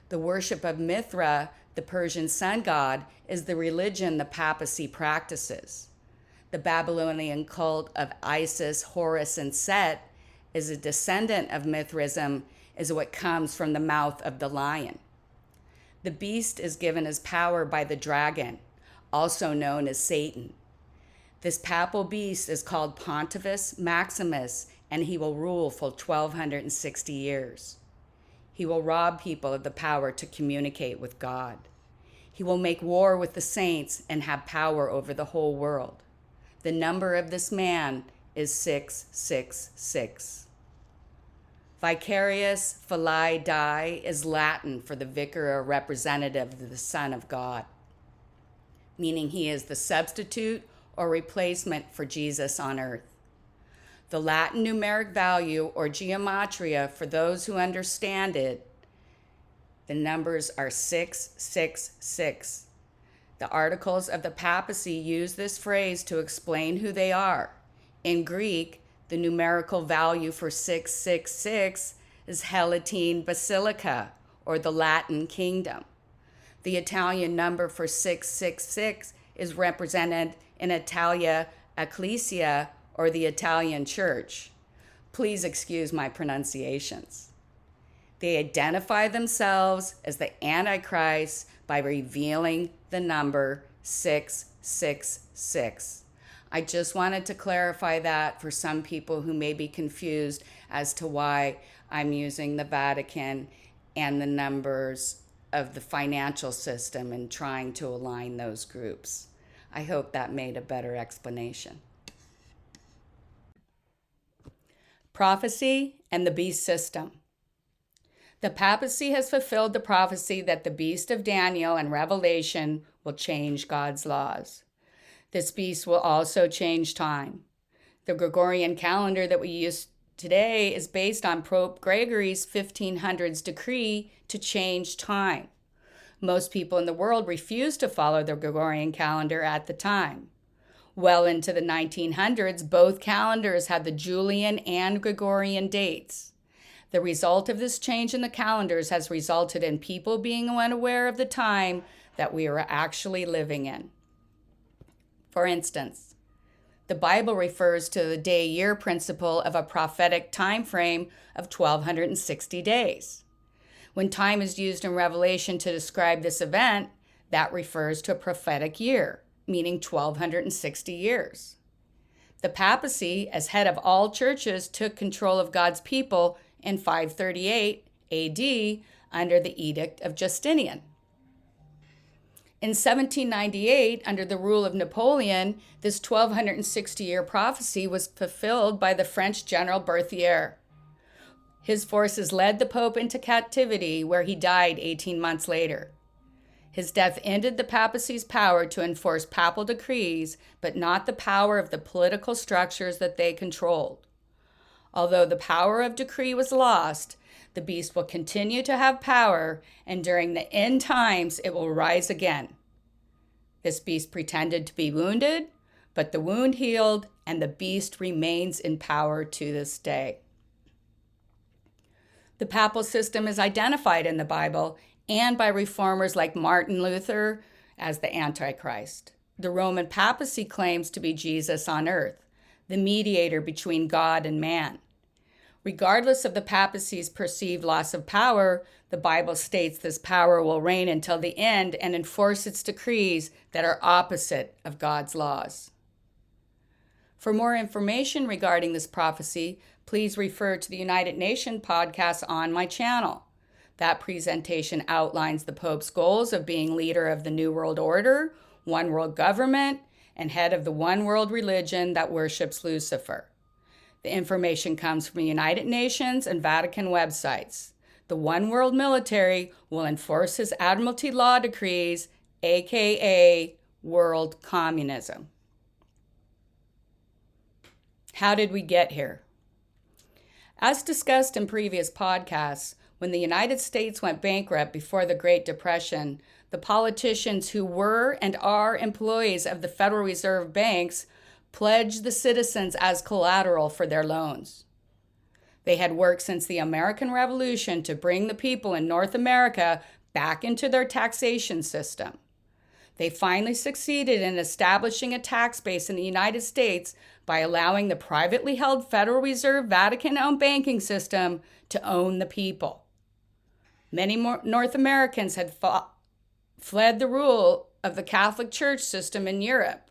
The worship of Mithra, the Persian sun god, is the religion the papacy practices. The Babylonian cult of Isis, Horus, and Set is a descendant of Mithraism, is what comes from the mouth of the lion. The beast is given his power by the dragon, also known as Satan. This papal beast is called Pontifex Maximus, and he will rule for 1260 years. He will rob people of the power to communicate with God. He will make war with the saints and have power over the whole world. The number of this man is 666. Vicarius Filii Dei is Latin for the vicar or representative of the Son of God, meaning he is the substitute or replacement for Jesus on earth. The Latin numeric value or gematria, for those who understand it, the numbers are 666. The articles of the papacy use this phrase to explain who they are. In Greek, the numerical value for 666 is Hellatine Basilica, or the Latin kingdom. The Italian number for 666 is represented in Italia Ecclesia, or the Italian church. Please excuse my pronunciations. They identify themselves as the Antichrist by revealing the number 666. I just wanted to clarify that for some people who may be confused as to why I'm using the Vatican and the numbers of the financial system and trying to align those groups. I hope that made a better explanation. Prophecy and the beast system. The papacy has fulfilled the prophecy that the beast of Daniel and Revelation will change God's laws. This beast will also change time. The Gregorian calendar that we use today is based on Pope Gregory's 1500s decree to change time. Most people in the world refused to follow the Gregorian calendar at the time. Well into the 1900s, both calendars had the Julian and Gregorian dates. The result of this change in the calendars has resulted in people being unaware of the time that we are actually living in. For instance, the Bible refers to the day-year principle of a prophetic time frame of 1260 days. When time is used in Revelation to describe this event, that refers to a prophetic year, meaning 1260 years. The papacy, as head of all churches, took control of God's people in 538 AD under the Edict of Justinian. In 1798, under the rule of Napoleon, this 1260-year prophecy was fulfilled by the French general Berthier. His forces led the Pope into captivity, where he died 18 months later. His death ended the papacy's power to enforce papal decrees, but not the power of the political structures that they controlled. Although the power of decree was lost, the beast will continue to have power, and during the end times it will rise again. This beast pretended to be wounded, but the wound healed, and the beast remains in power to this day. The papal system is identified in the Bible and by reformers like Martin Luther as the Antichrist. The Roman papacy claims to be Jesus on earth, the mediator between God and man. Regardless of the papacy's perceived loss of power, the Bible states this power will reign until the end and enforce its decrees that are opposite of God's laws. For more information regarding this prophecy, please refer to the United Nations podcast on my channel. That presentation outlines the Pope's goals of being leader of the New World Order, one world government, and head of the one world religion that worships Lucifer. The information comes from the United Nations and Vatican websites. The one world military will enforce his Admiralty Law decrees, aka world communism. How did we get here? As discussed in previous podcasts, when the United States went bankrupt before the Great Depression, the politicians who were and are employees of the Federal Reserve banks pledged the citizens as collateral for their loans. They had worked since the American Revolution to bring the people in North America back into their taxation system. They finally succeeded in establishing a tax base in the United States by allowing the privately held Federal Reserve Vatican-owned banking system to own the people. Many more North Americans had fled the rule of the Catholic Church system in Europe,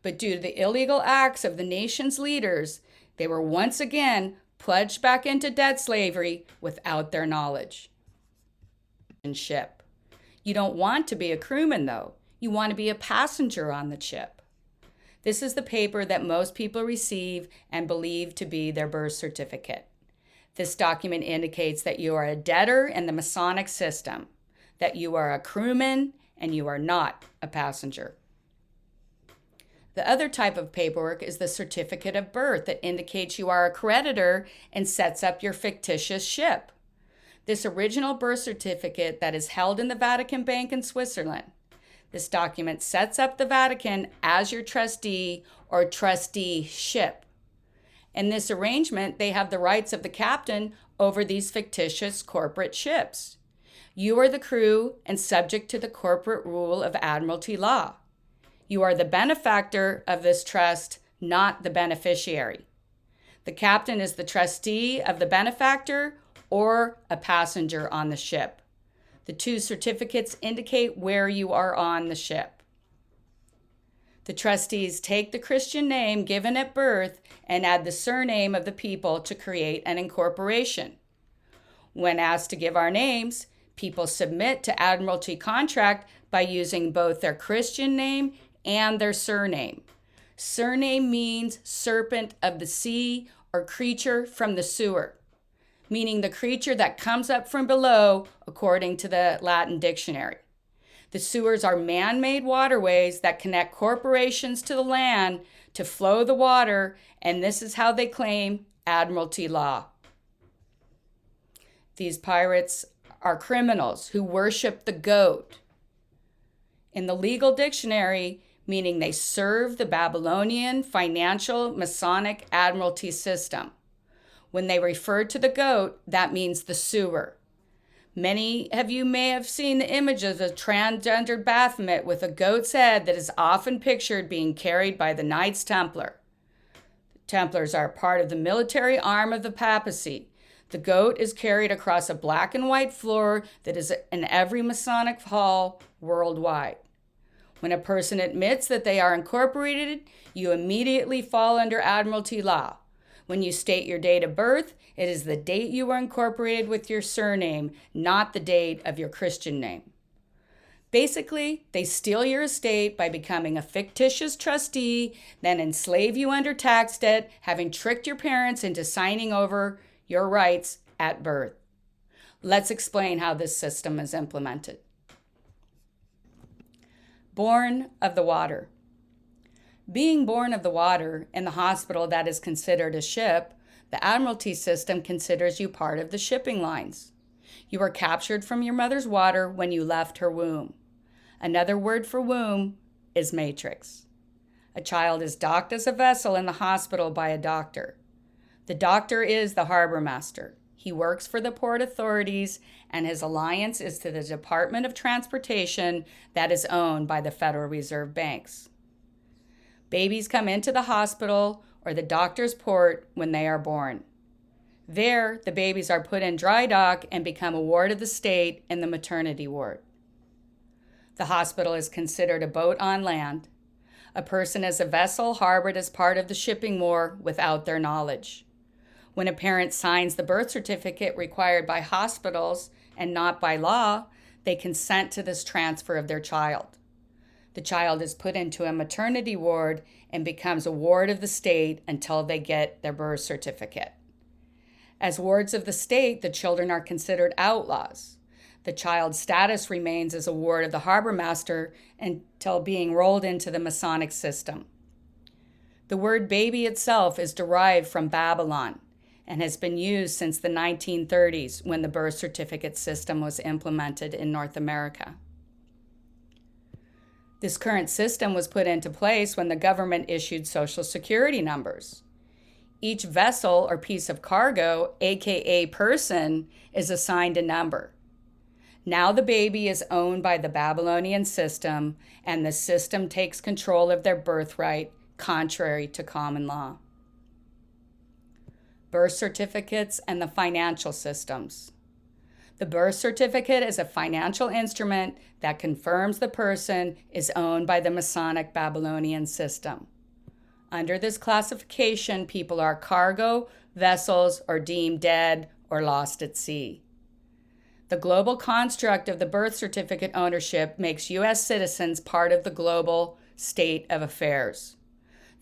but due to the illegal acts of the nation's leaders, they were once again pledged back into debt slavery without their knowledge. You don't want to be a crewman, though. You want to be a passenger on the ship. This is the paper that most people receive and believe to be their birth certificate. This document indicates that you are a debtor in the Masonic system, that you are a crewman, and you are not a passenger. The other type of paperwork is the certificate of birth that indicates you are a creditor and sets up your fictitious ship. This original birth certificate that is held in the Vatican Bank in Switzerland. This document sets up the Vatican as your trustee or trusteeship. In this arrangement, they have the rights of the captain over these fictitious corporate ships. You are the crew and subject to the corporate rule of Admiralty Law. You are the benefactor of this trust, not the beneficiary. The captain is the trustee of the benefactor or a passenger on the ship. The two certificates indicate where you are on the ship. The trustees take the Christian name given at birth and add the surname of the people to create an incorporation. When asked to give our names, people submit to Admiralty contract by using both their Christian name and their surname. Surname means serpent of the sea or creature from the sewer, meaning the creature that comes up from below, according to the Latin dictionary. The sewers are man-made waterways that connect corporations to the land to flow the water, and this is how they claim Admiralty Law. These pirates are criminals who worship the goat. In the legal dictionary, meaning they serve the Babylonian financial Masonic Admiralty system. When they refer to the goat, that means the sewer. Many of you may have seen the images of a transgendered Baphomet with a goat's head that is often pictured being carried by the Knights Templar. The Templars are part of the military arm of the papacy. The goat is carried across a black and white floor that is in every Masonic hall worldwide. When a person admits that they are incorporated, you immediately fall under Admiralty Law. When you state your date of birth, it is the date you were incorporated with your surname, not the date of your Christian name. Basically, they steal your estate by becoming a fictitious trustee, then enslave you under tax debt, having tricked your parents into signing over your rights at birth. Let's explain how this system is implemented. Born of the water. Being born of the water in the hospital that is considered a ship, the Admiralty system considers you part of the shipping lines. You were captured from your mother's water when you left her womb. Another word for womb is matrix. A child is docked as a vessel in the hospital by a doctor. The doctor is the harbor master. He works for the port authorities, and his alliance is to the Department of Transportation that is owned by the Federal Reserve banks. Babies come into the hospital or the doctor's port when they are born. There, the babies are put in dry dock and become a ward of the state in the maternity ward. The hospital is considered a boat on land. A person is a vessel harbored as part of the shipping war without their knowledge. When a parent signs the birth certificate required by hospitals and not by law, they consent to this transfer of their child. The child is put into a maternity ward and becomes a ward of the state until they get their birth certificate. As wards of the state, the children are considered outlaws. The child's status remains as a ward of the harbor master until being rolled into the Masonic system. The word baby itself is derived from Babylon and has been used since the 1930s when the birth certificate system was implemented in North America. This current system was put into place when the government issued Social Security numbers. Each vessel or piece of cargo, aka person, is assigned a number. Now the baby is owned by the Babylonian system, and the system takes control of their birthright, contrary to common law. Birth certificates and the financial systems. The birth certificate is a financial instrument that confirms the person is owned by the Masonic Babylonian system. Under this classification, people are cargo, vessels, or deemed dead or lost at sea. The global construct of the birth certificate ownership makes U.S. citizens part of the global state of affairs.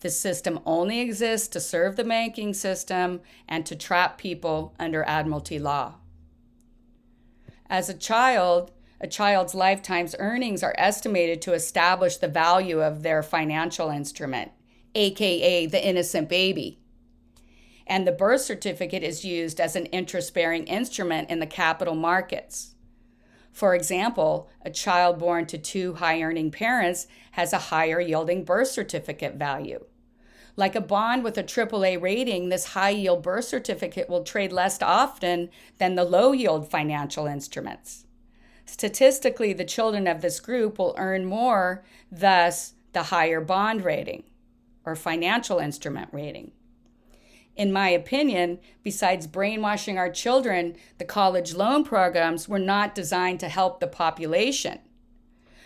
The system only exists to serve the banking system and to trap people under Admiralty Law. As a child's lifetime's earnings are estimated to establish the value of their financial instrument, aka the innocent baby. And the birth certificate is used as an interest-bearing instrument in the capital markets. For example, a child born to two high-earning parents has a higher yielding birth certificate value. Like a bond with a AAA rating, this high-yield birth certificate will trade less often than the low-yield financial instruments. Statistically, the children of this group will earn more, thus the higher bond rating or financial instrument rating. In my opinion, besides brainwashing our children, the college loan programs were not designed to help the population.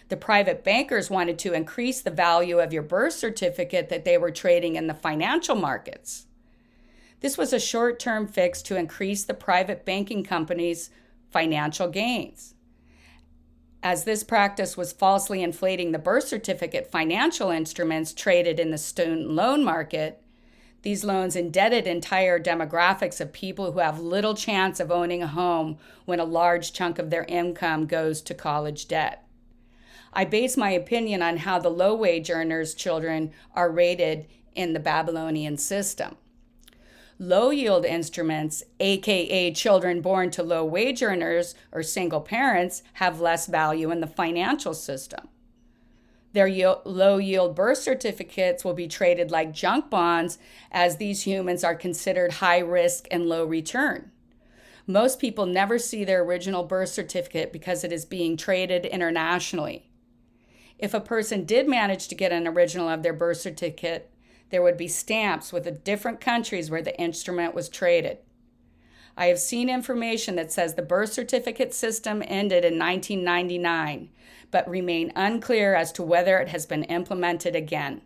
The private bankers wanted to increase the value of your birth certificate that they were trading in the financial markets. This was a short-term fix to increase the private banking companies' financial gains. As this practice was falsely inflating the birth certificate financial instruments traded in the student loan market, These loans indebted entire demographics of people who have little chance of owning a home when a large chunk of their income goes to college debt. I base my opinion on how the low-wage earners' children are rated in the Babylonian system. Low-yield instruments, aka children born to low-wage earners or single parents, have less value in the financial system. Their low-yield birth certificates will be traded like junk bonds, as these humans are considered high risk and low return. Most people never see their original birth certificate because it is being traded internationally. If a person did manage to get an original of their birth certificate, there would be stamps with the different countries where the instrument was traded. I have seen information that says the birth certificate system ended in 1999, but remain unclear as to whether it has been implemented again.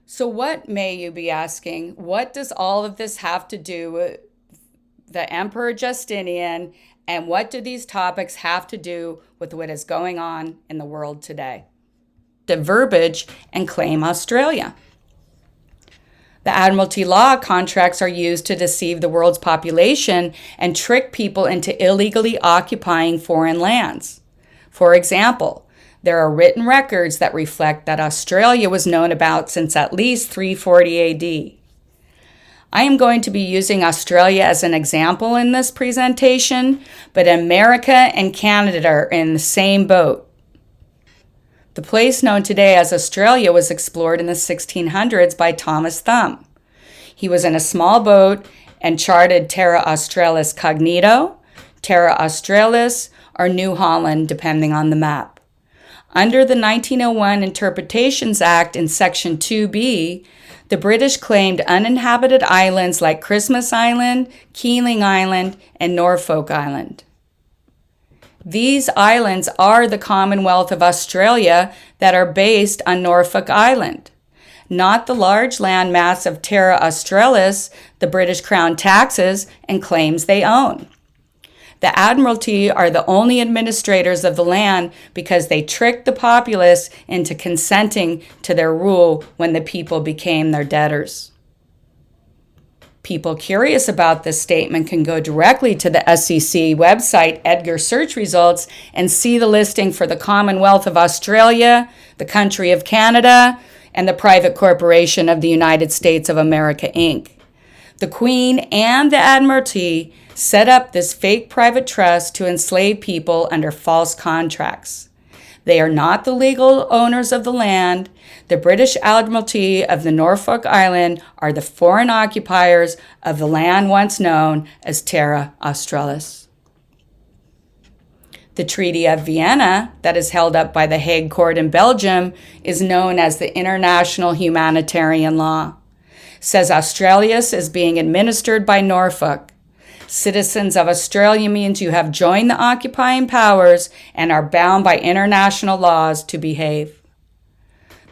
So what, may you be asking, what does all of this have to do with the Emperor Justinian, and what do these topics have to do with what is going on in the world today? The verbiage and claim Australia. The Admiralty Law contracts are used to deceive the world's population and trick people into illegally occupying foreign lands. For example, there are written records that reflect that Australia was known about since at least 340 AD. I am going to be using Australia as an example in this presentation, but America and Canada are in the same boat. The place known today as Australia was explored in the 1600s by Thomas Thumb. He was in a small boat and charted Terra Australis Cognito, Terra Australis, or New Holland, depending on the map. Under the 1901 Interpretations Act in Section 2B, the British claimed uninhabited islands like Christmas Island, Keeling Island, and Norfolk Island. These islands are the Commonwealth of Australia that are based on Norfolk Island, not the large landmass of Terra Australis the British Crown taxes and claims they own. The Admiralty are the only administrators of the land because they tricked the populace into consenting to their rule when the people became their debtors. People curious about this statement can go directly to the SEC website Edgar search results and see the listing for the Commonwealth of Australia, the country of Canada, and the private corporation of the United States of America, Inc. The Queen and the Admiralty set up this fake private trust to enslave people under false contracts. They are not the legal owners of the land. The British Admiralty of the Norfolk Island are the foreign occupiers of the land once known as Terra Australis. The Treaty of Vienna, that is held up by the Hague Court in Belgium, is known as the International Humanitarian Law. Says Australis is being administered by Norfolk. Citizens of Australia means you have joined the occupying powers and are bound by international laws to behave.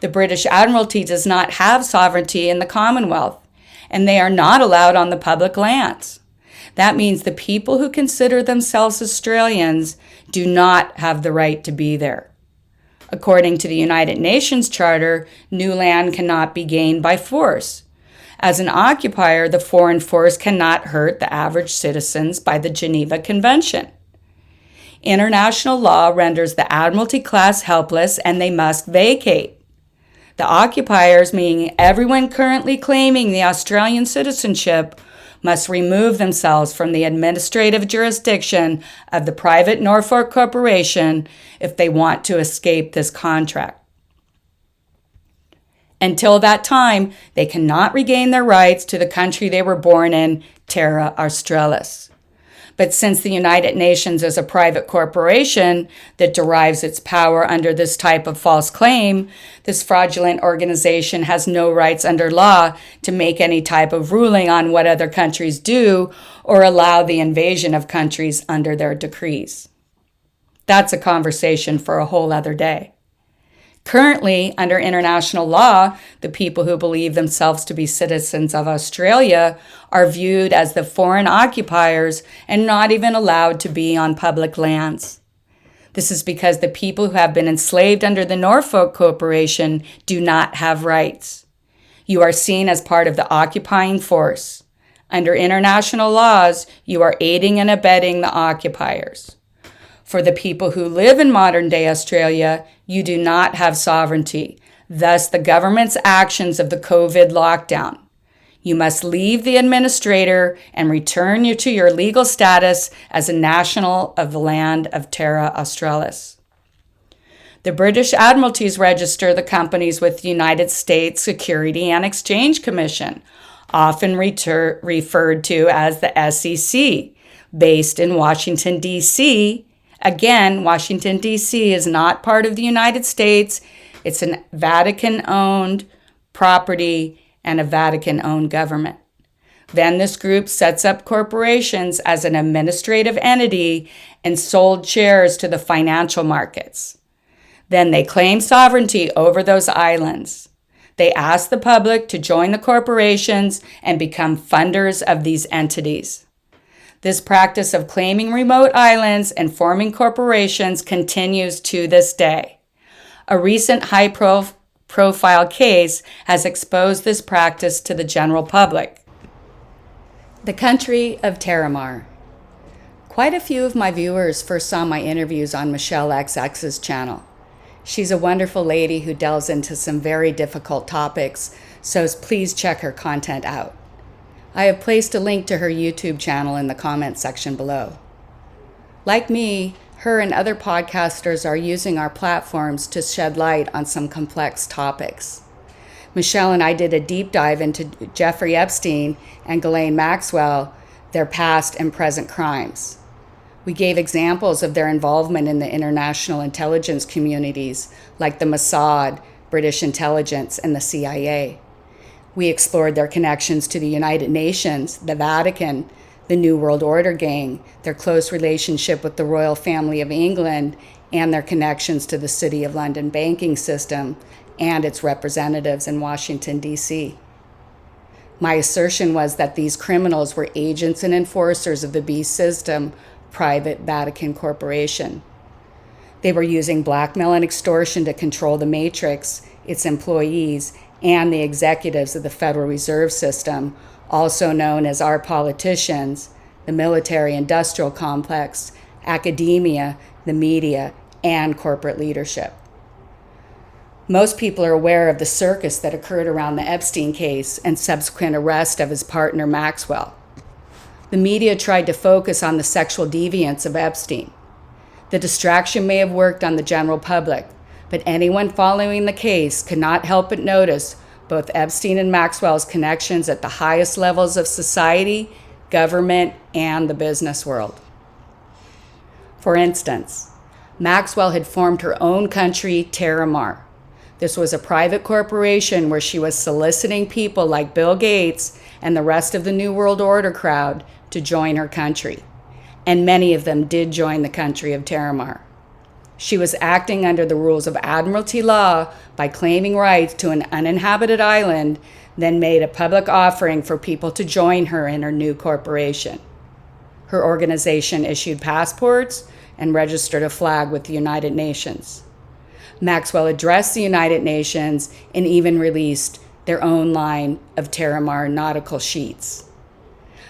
The British Admiralty does not have sovereignty in the Commonwealth, and they are not allowed on the public lands. That means the people who consider themselves Australians do not have the right to be there. According to the United Nations Charter, new land cannot be gained by force. As an occupier, the foreign force cannot hurt the average citizens by the Geneva Convention. International law renders the Admiralty class helpless and they must vacate. The occupiers, meaning everyone currently claiming the Australian citizenship, must remove themselves from the administrative jurisdiction of the private Norfolk Corporation if they want to escape this contract. Until that time, they cannot regain their rights to the country they were born in, Terra Australis. But since the United Nations is a private corporation that derives its power under this type of false claim, this fraudulent organization has no rights under law to make any type of ruling on what other countries do or allow the invasion of countries under their decrees. That's a conversation for a whole other day. Currently, under international law, the people who believe themselves to be citizens of Australia are viewed as the foreign occupiers and not even allowed to be on public lands. This is because the people who have been enslaved under the Norfolk Corporation do not have rights. You are seen as part of the occupying force. Under international laws, you are aiding and abetting the occupiers. For the people who live in modern-day Australia, you do not have sovereignty, thus the government's actions of the COVID lockdown. You must leave the administrator and return you to your legal status as a national of the land of Terra Australis. The British Admiralties register the companies with the United States Security and Exchange Commission, often referred to as the SEC, based in Washington, D.C. Again, Washington, D.C. is not part of the United States. It's a Vatican-owned property and a Vatican-owned government. Then this group sets up corporations as an administrative entity and sold shares to the financial markets. Then they claim sovereignty over those islands. They ask the public to join the corporations and become funders of these entities. This practice of claiming remote islands and forming corporations continues to this day. A recent high-profile case has exposed this practice to the general public. The country of Terramar. Quite a few of my viewers first saw my interviews on Michelle XX's channel. She's a wonderful lady who delves into some very difficult topics, so please check her content out. I have placed a link to her YouTube channel in the comment section below. Like me, her and other podcasters are using our platforms to shed light on some complex topics. Michelle and I did a deep dive into Jeffrey Epstein and Ghislaine Maxwell, their past and present crimes. We gave examples of their involvement in the international intelligence communities, like the Mossad, British intelligence, and the CIA. We explored their connections to the United Nations, the Vatican, the New World Order gang, their close relationship with the royal family of England, and their connections to the City of London banking system and its representatives in Washington, D.C. My assertion was that these criminals were agents and enforcers of the beast system, private Vatican corporation. They were using blackmail and extortion to control the matrix, its employees, and the executives of the Federal Reserve System, also known as our politicians, the military-industrial complex, academia, the media, and corporate leadership. Most people are aware of the circus that occurred around the Epstein case and subsequent arrest of his partner Maxwell. The media tried to focus on the sexual deviance of Epstein. The distraction may have worked on the general public, but anyone following the case could not help but notice both Epstein and Maxwell's connections at the highest levels of society, government, and the business world. For instance, Maxwell had formed her own country, Terramar. This was a private corporation where she was soliciting people like Bill Gates and the rest of the New World Order crowd to join her country, and many of them did join the country of Terramar. She was acting under the rules of Admiralty Law by claiming rights to an uninhabited island, then made a public offering for people to join her in her new corporation. Her organization issued passports and registered a flag with the United Nations. Maxwell addressed the United Nations and even released their own line of Terramar nautical sheets.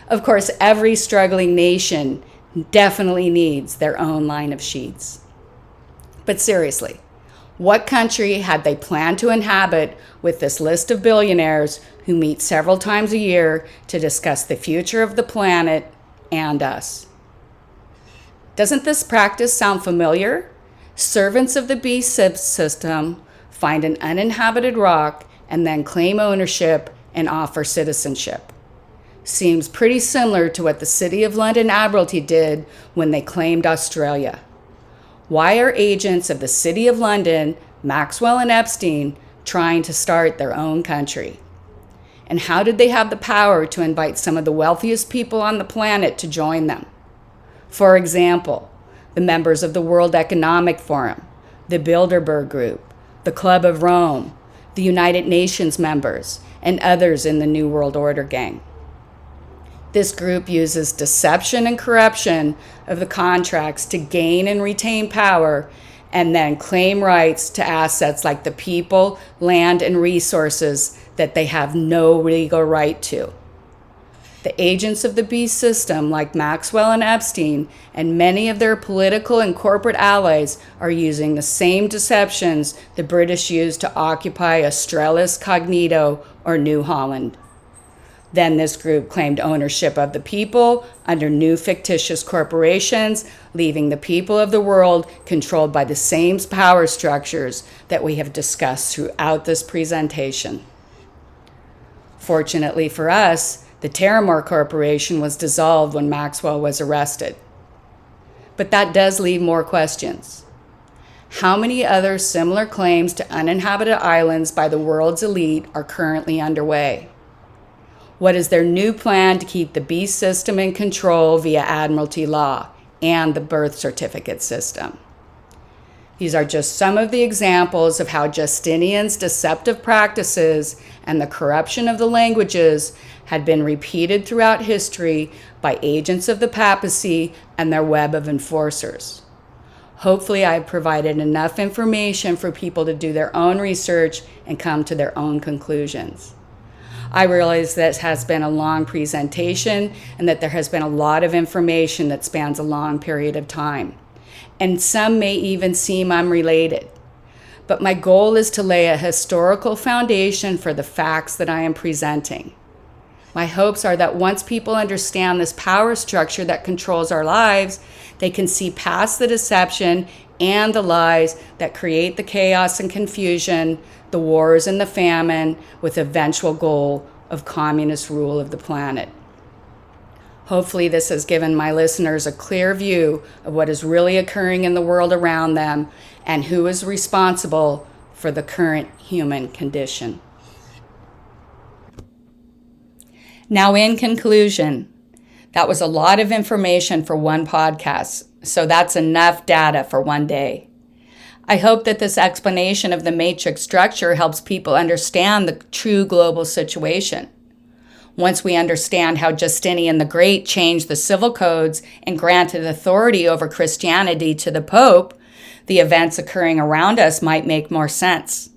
Of course, every struggling nation definitely needs their own line of sheets. But seriously, what country had they planned to inhabit with this list of billionaires who meet several times a year to discuss the future of the planet and us? Doesn't this practice sound familiar? Servants of the beast system find an uninhabited rock and then claim ownership and offer citizenship. Seems pretty similar to what the City of London Admiralty did when they claimed Australia. Why are agents of the City of London, Maxwell and Epstein, trying to start their own country? And how did they have the power to invite some of the wealthiest people on the planet to join them? For example, the members of the World Economic Forum, the Bilderberg Group, the Club of Rome, the United Nations members, and others in the New World Order gang. This group uses deception and corruption of the contracts to gain and retain power and then claim rights to assets like the people, land, and resources that they have no legal right to. The agents of the beast system, like Maxwell and Epstein, and many of their political and corporate allies, are using the same deceptions the British used to occupy Australis Cognito or New Holland. Then this group claimed ownership of the people under new fictitious corporations, leaving the people of the world controlled by the same power structures that we have discussed throughout this presentation. Fortunately for us, the Terramar Corporation was dissolved when Maxwell was arrested. But that does leave more questions. How many other similar claims to uninhabited islands by the world's elite are currently underway? What is their new plan to keep the beast system in control via Admiralty Law and the birth certificate system? These are just some of the examples of how Justinian's deceptive practices and the corruption of the languages had been repeated throughout history by agents of the papacy and their web of enforcers. Hopefully, I've provided enough information for people to do their own research and come to their own conclusions. I realize this has been a long presentation and that there has been a lot of information that spans a long period of time. And some may even seem unrelated. But my goal is to lay a historical foundation for the facts that I am presenting. My hopes are that once people understand this power structure that controls our lives, they can see past the deception and the lies that create the chaos and confusion, the wars and the famine, with eventual goal of communist rule of the planet. Hopefully this has given my listeners a clear view of what is really occurring in the world around them and who is responsible for the current human condition. Now, in conclusion, that was a lot of information for one podcast, so that's enough data for one day. I hope that this explanation of the matrix structure helps people understand the true global situation. Once we understand how Justinian the Great changed the civil codes and granted authority over Christianity to the Pope, the events occurring around us might make more sense.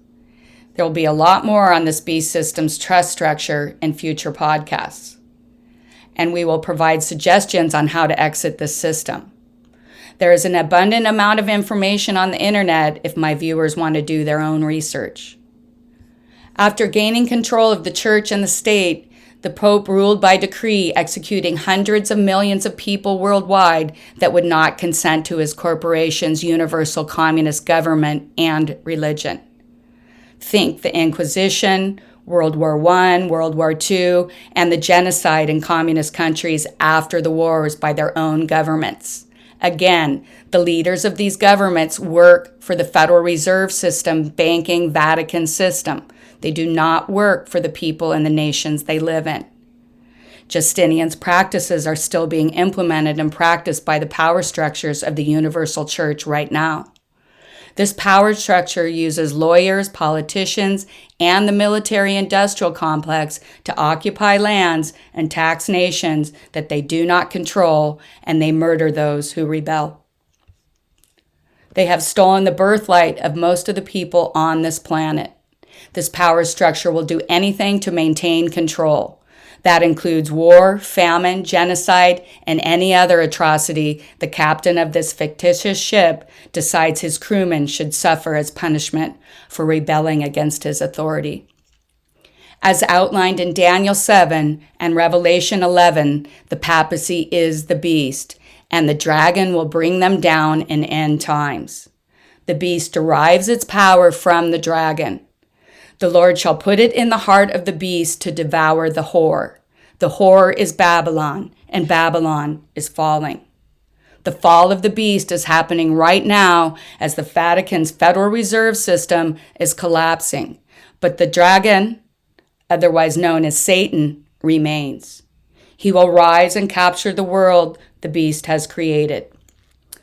There will be a lot more on this beast system's trust structure in future podcasts. And we will provide suggestions on how to exit this system. There is an abundant amount of information on the internet if my viewers want to do their own research. After gaining control of the church and the state, the Pope ruled by decree, executing hundreds of millions of people worldwide that would not consent to his corporation's universal communist government and religion. Think the Inquisition, World War I, World War II, and the genocide in communist countries after the wars by their own governments. Again, the leaders of these governments work for the Federal Reserve System banking Vatican system. They do not work for the people and the nations they live in. Justinian's practices are still being implemented and practiced by the power structures of the Universal Church right now. This power structure uses lawyers, politicians, and the military-industrial complex to occupy lands and tax nations that they do not control, and they murder those who rebel. They have stolen the birthright of most of the people on this planet. This power structure will do anything to maintain control. That includes war, famine, genocide, and any other atrocity the captain of this fictitious ship decides his crewmen should suffer as punishment for rebelling against his authority. As outlined in Daniel 7 and Revelation 11, the papacy is the beast, and the dragon will bring them down in end times. The beast derives its power from the dragon. The Lord shall put it in the heart of the beast to devour the whore. The whore is Babylon, and Babylon is falling. The fall of the beast is happening right now as the Vatican's Federal Reserve System is collapsing. But the dragon, otherwise known as Satan, remains. He will rise and capture the world the beast has created.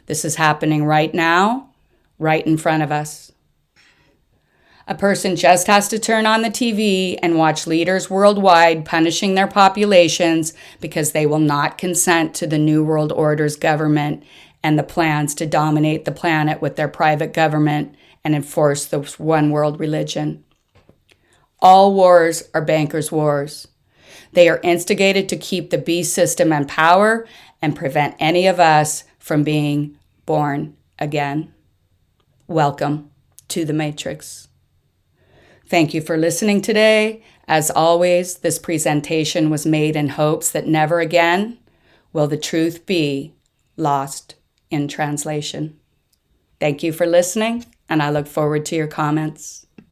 This is happening right now, right in front of us. A person just has to turn on the TV and watch leaders worldwide punishing their populations because they will not consent to the New World Order's government and the plans to dominate the planet with their private government and enforce the one world religion. All wars are bankers' wars. They are instigated to keep the beast system in power and prevent any of us from being born again. Welcome to the Matrix. Thank you for listening today. As always, this presentation was made in hopes that never again will the truth be lost in translation. Thank you for listening, and I look forward to your comments.